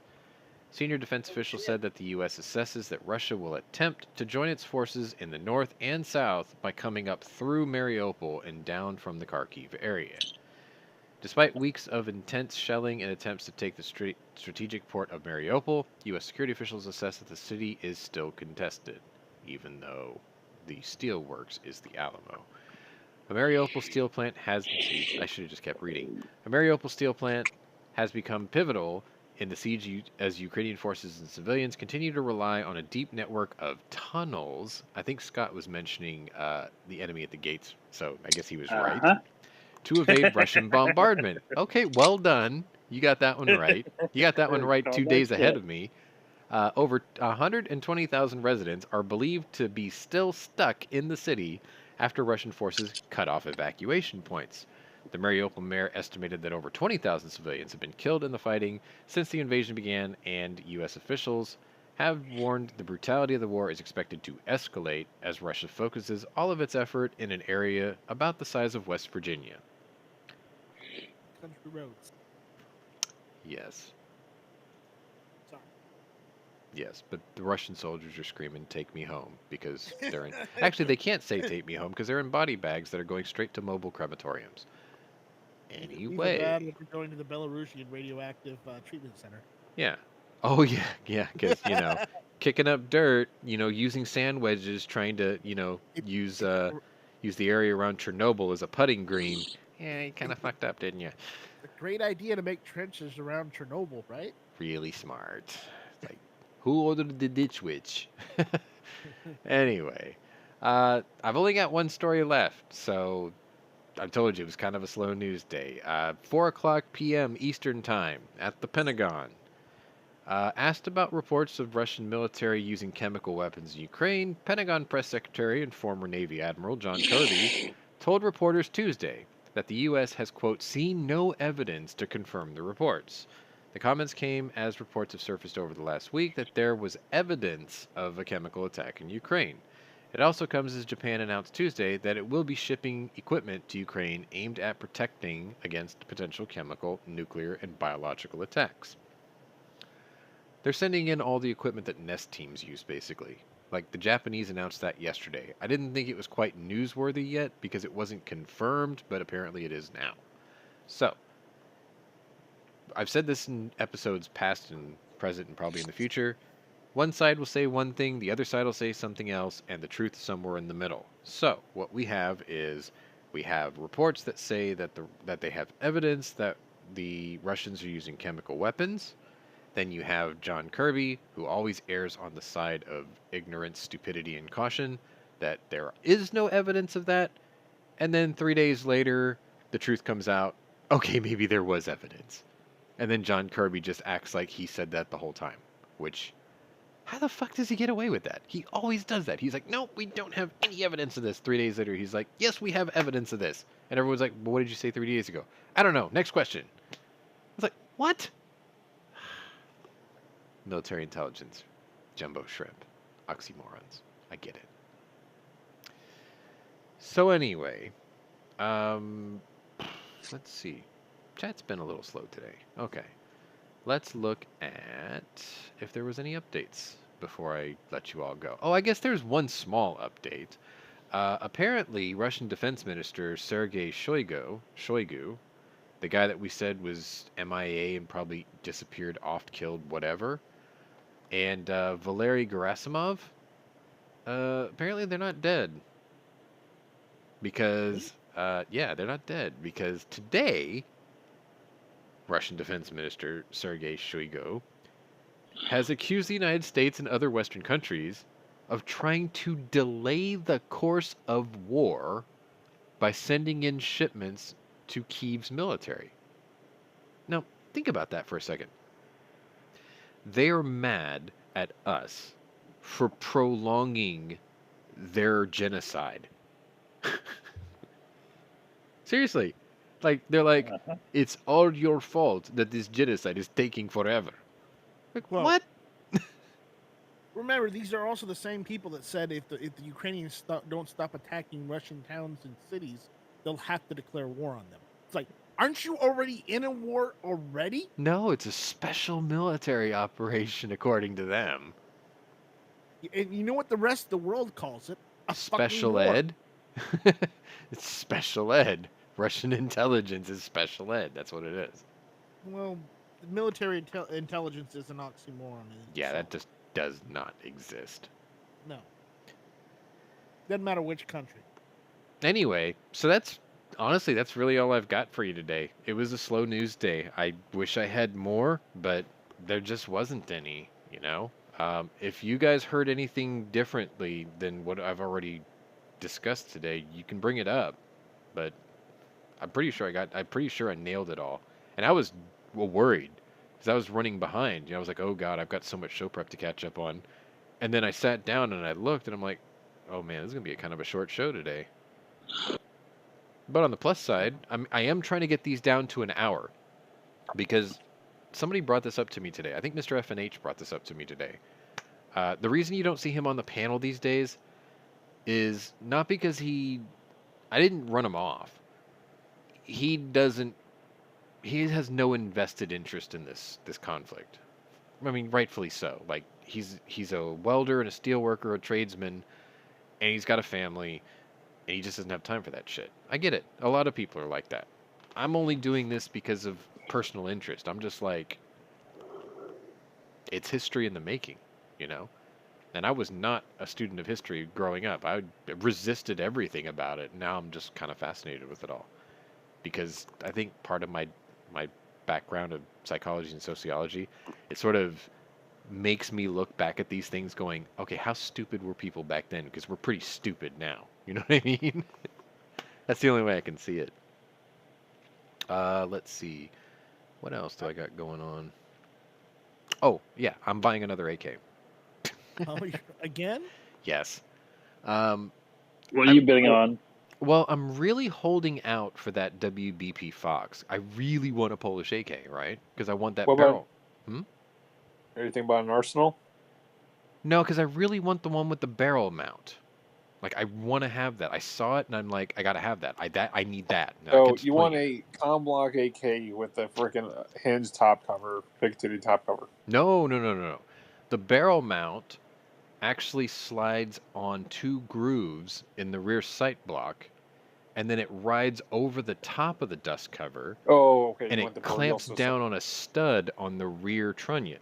Senior defense officials said that the U.S. assesses that Russia will attempt to join its forces in the north and south by coming up through Mariupol and down from the Kharkiv area. Despite weeks of intense shelling and attempts to take the strategic port of Mariupol, U.S. security officials assess that the city is still contested, even though the steelworks is the Alamo. A Mariupol steel plant has... I should have just kept reading. A Mariupol steel plant has become pivotal in the siege as Ukrainian forces and civilians continue to rely on a deep network of tunnels. I think Scott was mentioning the enemy at the gates, so I guess he was right. To evade Russian bombardment. Okay, well done. You got that one right. You got that one right 2 days ahead of me. Over 120,000 residents are believed to be still stuck in the city after Russian forces cut off evacuation points. The Mariupol mayor estimated that over 20,000 civilians have been killed in the fighting since the invasion began, and U.S. officials have warned the brutality of the war is expected to escalate as Russia focuses all of its effort in an area about the size of West Virginia. Country roads. Yes. Sorry. Yes, but the Russian soldiers are screaming, "Take me home," because they're in... Actually, they can't say "take me home" because they're in body bags that are going straight to mobile crematoriums. Anyway. We're going to the Belarusian radioactive treatment center. Yeah. Oh, yeah, because, kicking up dirt, using sand wedges, trying to, use the area around Chernobyl as a putting green. Yeah, you kind of fucked up, didn't you? It's a great idea to make trenches around Chernobyl, right? Really smart. Like, who ordered the ditch witch? Anyway, I've only got one story left, so I told you it was kind of a slow news day. 4:00 p.m. Eastern Time at the Pentagon. Asked about reports of Russian military using chemical weapons in Ukraine, Pentagon Press Secretary and former Navy Admiral John Kirby told reporters Tuesday that the U.S. has, quote, seen no evidence to confirm the reports. The comments came as reports have surfaced over the last week that there was evidence of a chemical attack in Ukraine. It also comes as Japan announced Tuesday that it will be shipping equipment to Ukraine aimed at protecting against potential chemical, nuclear, and biological attacks. They're sending in all the equipment that Nest teams use, basically. Like, the Japanese announced that yesterday. I didn't think it was quite newsworthy yet because it wasn't confirmed, but apparently it is now. So, I've said this in episodes past and present and probably in the future. One side will say one thing, the other side will say something else, and the truth is somewhere in the middle. So, what we have is, we have reports that say that they have evidence that the Russians are using chemical weapons. Then you have John Kirby, who always errs on the side of ignorance, stupidity, and caution, that there is no evidence of that. And then 3 days later, the truth comes out, okay, maybe there was evidence. And then John Kirby just acts like he said that the whole time, which... how the fuck does he get away with that? He always does that. He's like, no, we don't have any evidence of this. 3 days later, he's like, yes, we have evidence of this. And everyone's like, well, what did you say 3 days ago? I don't know. Next question. I was like, what? Military intelligence. Jumbo shrimp. Oxymorons. I get it. So anyway, let's see. Chat's been a little slow today. Okay. Let's look at if there was any updates before I let you all go. Oh, I guess there's one small update. Apparently, Russian Defense Minister Sergei Shoigu, the guy that we said was MIA and probably disappeared, oft killed, whatever, and Valery Gerasimov. Apparently they're not dead. Because, yeah, they're not dead. Because today, Russian Defense Minister Sergei Shoigu has accused the United States and other Western countries of trying to delay the course of war by sending in shipments to Kyiv's military. Now, think about that for a second. They are mad at us for prolonging their genocide. Seriously. Like, they're like, Uh-huh. it's all your fault that this genocide is taking forever. Like, Well, what? Remember, these are also the same people that said if the Ukrainians don't stop attacking Russian towns and cities, they'll have to declare war on them. It's like, aren't you already in a war already? No, it's a special military operation according to them. And you know what the rest of the world calls it? A Special fucking war. ed? It's special ed. Russian intelligence is special ed. That's what it is. Well, military intelligence is an oxymoron. Yeah, that just does not exist. No. Doesn't matter which country. Anyway, so that's honestly, that's really all I've got for you today. It was a slow news day. I wish I had more, but there just wasn't any, you know? If you guys heard anything differently than what I've already discussed today, you can bring it up. But I'm pretty sure I nailed it all. And I was worried because I was running behind. You know, I was like, oh God, I've got so much show prep to catch up on. And then I sat down and I looked and I'm like, oh man, this is going to be kind of a short show today. But on the plus side, I am trying to get these down to an hour because somebody brought this up to me today. I think Mr. FNH brought this up to me today. The reason you don't see him on the panel these days is not because I didn't run him off. He has no invested interest in this conflict. I mean, rightfully so. Like, he's a welder and a steel worker, a tradesman, and he's got a family, and he just doesn't have time for that shit. I get it. A lot of people are like that. I'm only doing this because of personal interest. I'm just like, it's history in the making, you know? And I was not a student of history growing up. I resisted everything about it. Now I'm just kind of fascinated with it all. Because I think part of my background of psychology and sociology, it sort of makes me look back at these things going, okay, how stupid were people back then? Because we're pretty stupid now. You know what I mean? That's the only way I can see it. Let's see. What else do I got going on? Oh, yeah, I'm buying another AK. Oh, again? Yes. What are you bidding on? Well, I'm really holding out for that WBP Fox. I really want a Polish AK, right? Because I want that What barrel. Anything about an arsenal? No, because I really want the one with the barrel mount. Like, I want to have that. I saw it, and I'm like, I gotta have that. I need that. Now, So it's you want plenty. a Comblock AK with the freaking hinge top cover, big titty top cover? No. The barrel mount actually slides on 2 grooves in the rear sight block, and then it rides over the top of the dust cover, Oh, okay. and you want it the real clamps system. down on a stud on the rear trunnion.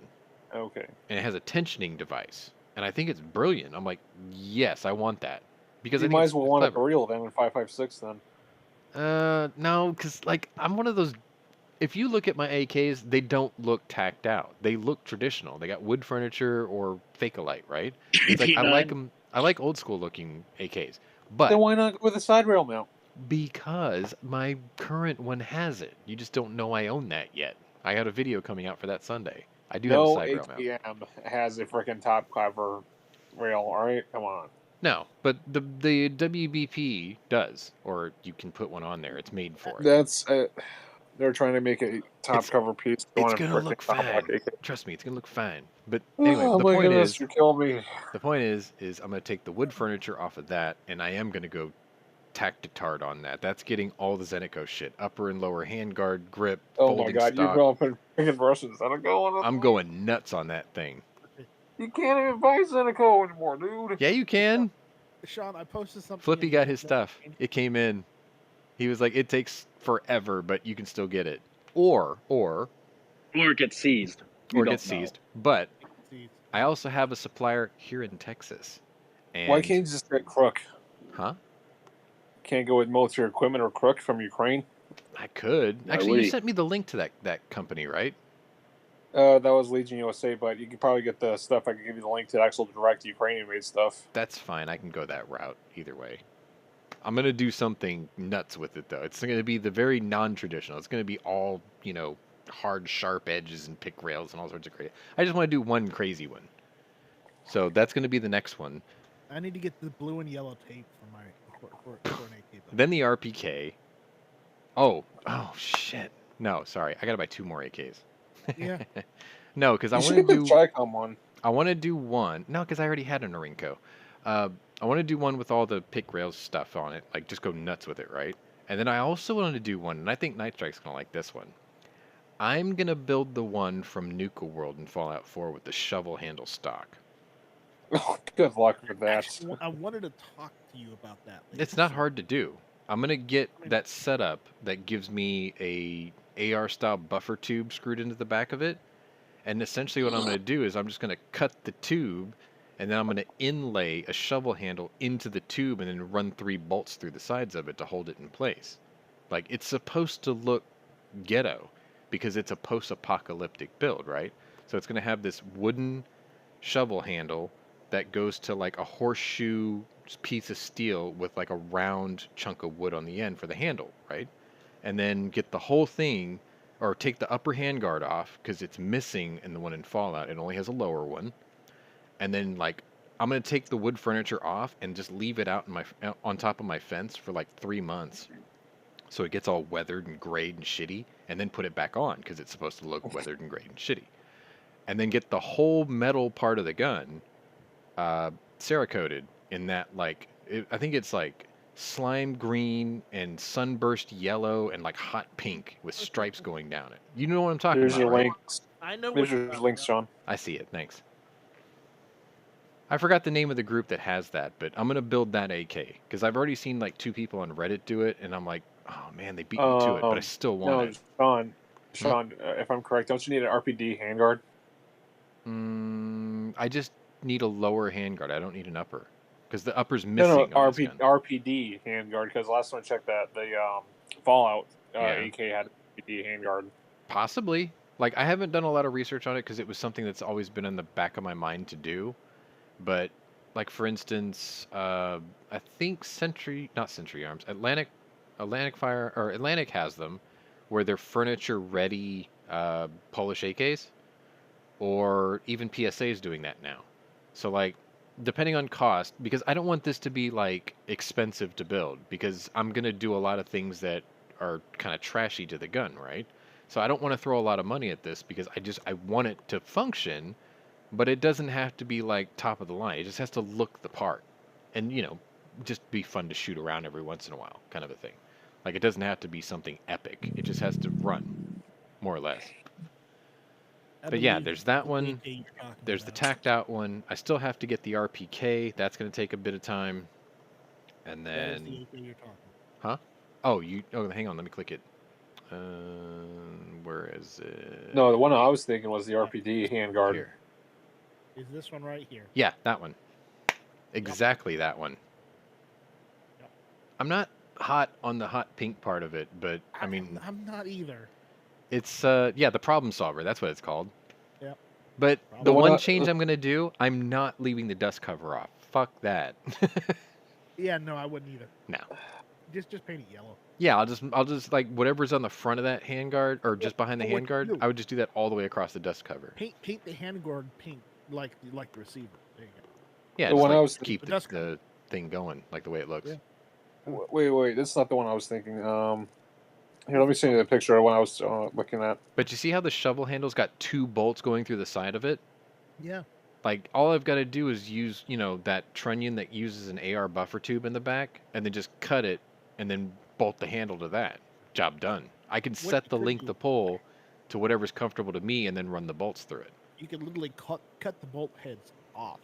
Okay. And it has a tensioning device. And I think it's brilliant. I'm like, yes, I want that. Because I You think might it's as well want clever. a real then in 5.56 then. No, because, like, I'm one of those... If you look at my AKs, they don't look tacked out. They look traditional. They got wood furniture or Fake-A-Lite, right? It's like, I like them... I like old-school looking AKs. But... Then why not go with a side rail mount? Because my current one has it. You just don't know I own that yet. I got a video coming out for that Sunday. I do have a No side rail mount. ATM has a freaking top cover rail. All right, come on. No, but the WBP does, or you can put one on there. It's made for it. That's they're trying to make a top cover piece. They It's want a gonna freaking look Comblock fine. AK. Trust me, it's gonna look fine. But anyway, Oh the my point goodness, is, you're killing me. I'm gonna take the wood furniture off of that, and I am gonna go tactitard on that. That's getting all the Zenico shit, upper and lower handguard, grip, Oh my folding god, you're stock. going freaking Russians. I'm going. I'm going nuts on that thing. You can't even buy Zenico anymore, dude. Yeah, you can. Sean, I posted something. Flippy in got the his chat. stuff. It came in. He was like, it takes forever, but you can still get it. Or Or it gets seized. You or don't gets know. seized. But See, I also have a supplier here in Texas. And, Why can't you just get Crook? Huh? Can't go with military equipment or Crook from Ukraine? I could. Why Actually, would you he? sent me the link to that company, right? That was Legion USA, but you could probably get the stuff. I can give you the link to the actual direct Ukrainian-made stuff. That's fine. I can go that route either way. I'm going to do something nuts with it, though. It's going to be the very non-traditional. It's going to be all, hard, sharp edges and pick rails and all sorts of crazy. I just want to do one crazy one. So that's going to be the next one. I need to get the blue and yellow tape for an AK. Then the RPK. Oh, shit. No, sorry. I got to buy 2 more AKs. Yeah. No, because I You should want to get the do... Tricom one. I want to do one. No, because I already had an Norinco. I want to do one with all the pick rails stuff on it. Like, just go nuts with it, right? And then I also want to do one, and I think Night Strike's going to like this one. I'm going to build the one from Nuka World and Fallout 4 with the shovel handle stock. Oh, good luck with that. Actually, I wanted to talk to you about that. Later. It's not hard to do. I'm going to get that setup that gives me a AR-style buffer tube screwed into the back of it. And essentially what I'm going to do is I'm just going to cut the tube, and then I'm going to inlay a shovel handle into the tube and then run 3 bolts through the sides of it to hold it in place. Like, it's supposed to look ghetto because it's a post-apocalyptic build, right? So it's going to have this wooden shovel handle that goes to like a horseshoe piece of steel with like a round chunk of wood on the end for the handle, right? And then get the whole thing, or take the upper handguard off because it's missing in the one in Fallout. It only has a lower one. And then like I'm gonna take the wood furniture off and just leave it out in on top of my fence for like 3 months, so it gets all weathered and grayed and shitty, and then put it back on because it's supposed to look weathered and grayed and shitty. And then get the whole metal part of the gun Cerakoted in that I think it's like slime green and sunburst yellow and like hot pink with stripes going down it. You know what I'm talking There's about, your right? links. I know. There's your links, John. I see it. Thanks. I forgot the name of the group that has that, but I'm gonna build that AK because I've already seen like 2 people on Reddit do it, and I'm like, oh man, they beat me to it, but I still want it. Sean, if I'm correct, don't you need an RPD handguard? I just need a lower handguard. I don't need an upper because the upper's missing. No, RPD handguard. Because last time I checked that, the Fallout AK had RPD handguard. Possibly. Like, I haven't done a lot of research on it because it was something that's always been in the back of my mind to do. But, like, for instance, I think not Century Arms, Atlantic Fire, or Atlantic has them, where they're furniture-ready Polish AKs, or even PSA is doing that now. So, like, depending on cost, because I don't want this to be, like, expensive to build, because I'm going to do a lot of things that are kind of trashy to the gun, right? So I don't want to throw a lot of money at this because I want it to function, but it doesn't have to be like top of the line. It just has to look the part, and just be fun to shoot around every once in a while, kind of a thing. Like, it doesn't have to be something epic. It just has to run, more or less. But yeah, there's that one. There's the tacked out one. I still have to get the RPK. That's going to take a bit of time. And then, huh? Oh, hang on. Let me click it. Where is it? No, the one I was thinking was the RPD handguard. Here. Is this one right here? Yeah, that one. Exactly that one. Yep. I'm not hot on the hot pink part of it, but I mean, I'm not either. it's the problem solver. That's what it's called. Yep. But the one change I'm gonna do, I'm not leaving the dust cover off. Fuck that. Yeah, no, I wouldn't either. No. Just paint it yellow. Yeah, I'll just like whatever's on the front of that handguard or just behind the handguard, I would just do that all the way across the dust cover. Paint the handguard pink like the receiver. There you go. Yeah, the one I was keep the thing going like the way it looks. Yeah. Wait, this is not the one I was thinking. Here, let me send you the picture of what I was looking at. But you see how the shovel handle's got 2 bolts going through the side of it? Yeah. Like, all I've got to do is use, that trunnion that uses an AR buffer tube in the back, and then just cut it, and then bolt the handle to that. Job done. I can set the length of the pole to whatever's comfortable to me, and then run the bolts through it. You can literally cut the bolt heads off.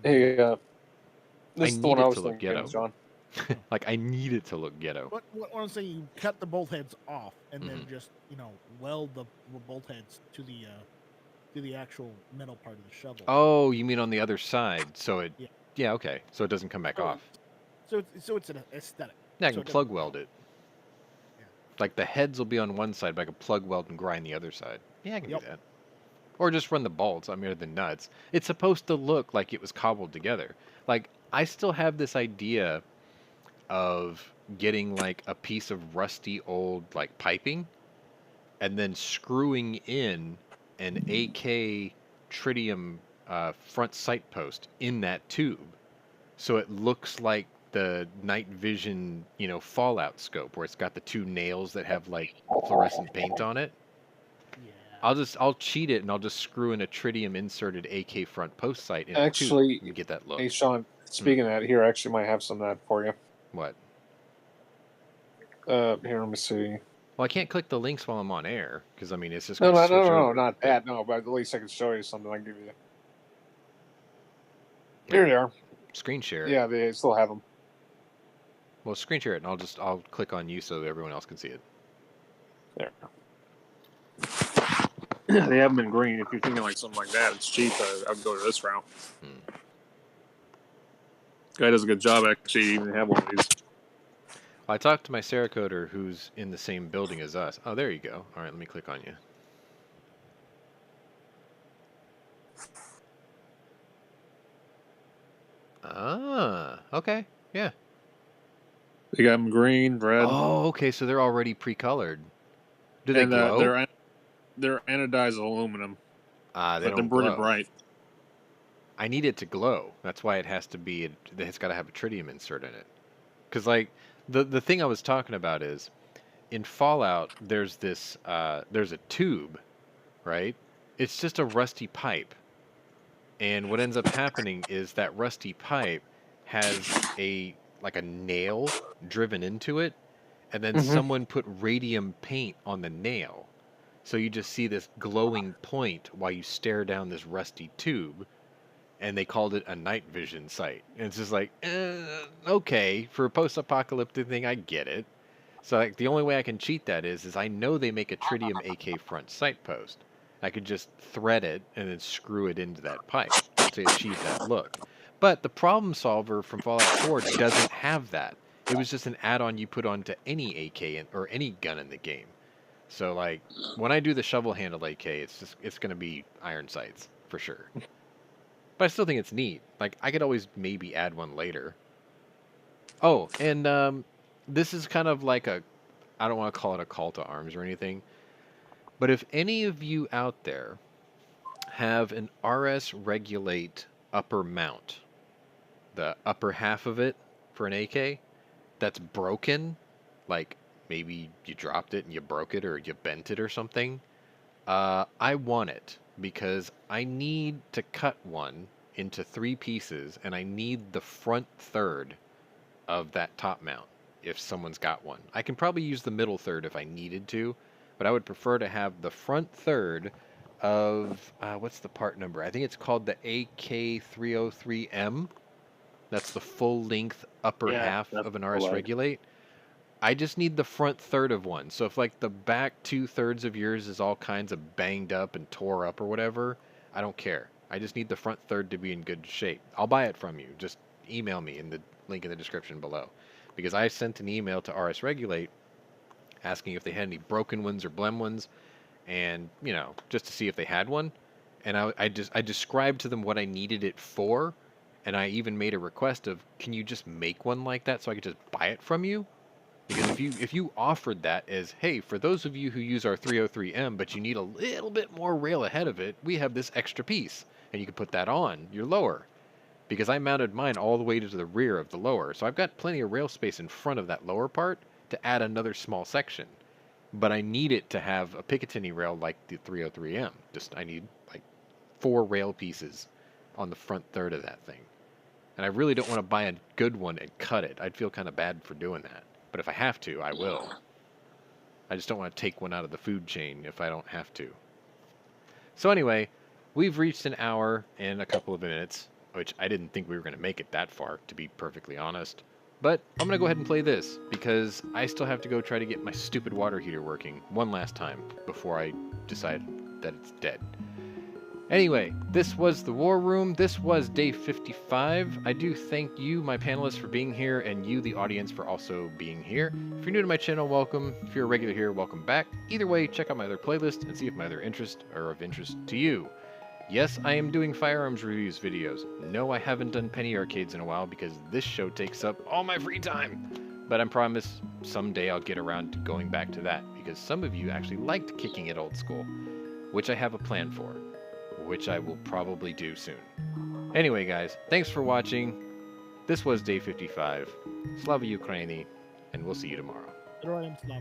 Hey, this is the one I was to look thinking, ghetto. John. Like, I need it to look ghetto. What I'm saying, you cut the bolt heads off, and then just weld the bolt heads to the to the actual metal part of the shovel. Oh, you mean on the other side? So it. Yeah. Yeah. Okay. So it doesn't come back off. So it's an aesthetic. Yeah, I So can it doesn't- plug weld it. Yeah. Like the heads will be on one side, but I can plug weld and grind the other side. Yeah, I can Yep. do that. Or just run the bolts, I mean, or the nuts. It's supposed to look like it was cobbled together. Like, I still have this idea of getting, like, a piece of rusty old, like, piping, and then screwing in an AK tritium front sight post in that tube. So it looks like the night vision, Fallout scope, where it's got the two nails that have, like, fluorescent paint on it. Yeah. I'll cheat it and I'll just screw in a tritium inserted AK front post sight in Actually, a tube and get that look. Hey, Sean, speaking of that, here, I actually might have some of that for you. What? Here, let me see. Well, I can't click the links while I'm on air because I mean it's just No, gonna no, switch no, no, over. not that. No, but at least I can show you something. I can give you. Here they are. Screen share. Yeah, they still have them. Well, screen share it and I'll click on you so everyone else can see it. There. They have them in green. If you're thinking like something like that, it's cheap. I'd go to this route. Guy does a good job actually. You even have one of these. I talked to my Cerakoter who's in the same building as us. Oh, there you go. All right, let me click on you. Ah, okay, yeah. They got them green, red. Oh, okay, so they're already pre-colored. Do they and, glow? They're anodized aluminum. They But don't they're pretty glow. bright. I need it to glow. That's why it has to be. It's got to have a tritium insert in it. Because like the thing I was talking about is in Fallout there's this there's a tube, right? It's just a rusty pipe, and what ends up happening is that rusty pipe has a nail driven into it, and then someone put radium paint on the nail. So you just see this glowing point while you stare down this rusty tube, and they called it a night vision sight. And it's just like, okay, for a post-apocalyptic thing, I get it. So like the only way I can cheat that is I know they make a tritium AK front sight post. I could just thread it and then screw it into that pipe to achieve that look. But the problem solver from Fallout 4 doesn't have that. It was just an add-on you put onto any AK or any gun in the game. So like when I do the shovel handle AK, it's gonna be iron sights for sure. But I still think it's neat. Like I could always maybe add one later. Oh, and this is kind of like I don't want to call it a call to arms or anything, but if any of you out there have an RS Regulate upper mount, the upper half of it for an AK, that's broken, like maybe you dropped it and you broke it or you bent it or something, I want it because I need to cut one into 3 pieces and I need the front third of that top mount if someone's got one. I can probably use the middle third if I needed to, but I would prefer to have the front third of, what's the part number? I think it's called the AK303M. That's the full length upper half of an RS Regulate. I just need the front third of one. So if like the back 2/3 of yours is all kinds of banged up and tore up or whatever, I don't care. I just need the front third to be in good shape. I'll buy it from you. Just email me in the link in the description below. Because I sent an email to RS Regulate asking if they had any broken ones or blem ones, and just to see if they had one. And I described to them what I needed it for, and I even made a request of, can you just make one like that so I could just buy it from you? Because if you offered that as, hey, for those of you who use our 303M but you need a little bit more rail ahead of it, we have this extra piece, and you can put that on your lower. Because I mounted mine all the way to the rear of the lower, so I've got plenty of rail space in front of that lower part to add another small section. But I need it to have a Picatinny rail like the 303M. I need like 4 rail pieces on the front third of that thing. And I really don't want to buy a good one and cut it. I'd feel kind of bad for doing that. But if I have to, I will. I just don't want to take one out of the food chain if I don't have to. So anyway, we've reached an hour and a couple of minutes, which I didn't think we were going to make it that far, to be perfectly honest. But I'm going to go ahead and play this, because I still have to go try to get my stupid water heater working one last time before I decide that it's dead. Anyway, this was the War Room. This was day 55. I do thank you, my panelists, for being here, and you, the audience, for also being here. If you're new to my channel, welcome. If you're a regular here, welcome back. Either way, check out my other playlist and see if my other interests are of interest to you. Yes, I am doing firearms reviews videos. No, I haven't done penny arcades in a while because this show takes up all my free time. But I promise someday I'll get around to going back to that because some of you actually liked kicking it old school, which I have a plan for, which I will probably do soon. Anyway, guys, thanks for watching. This was day 55. Slava Ukraini, and we'll see you tomorrow. Heroям слава.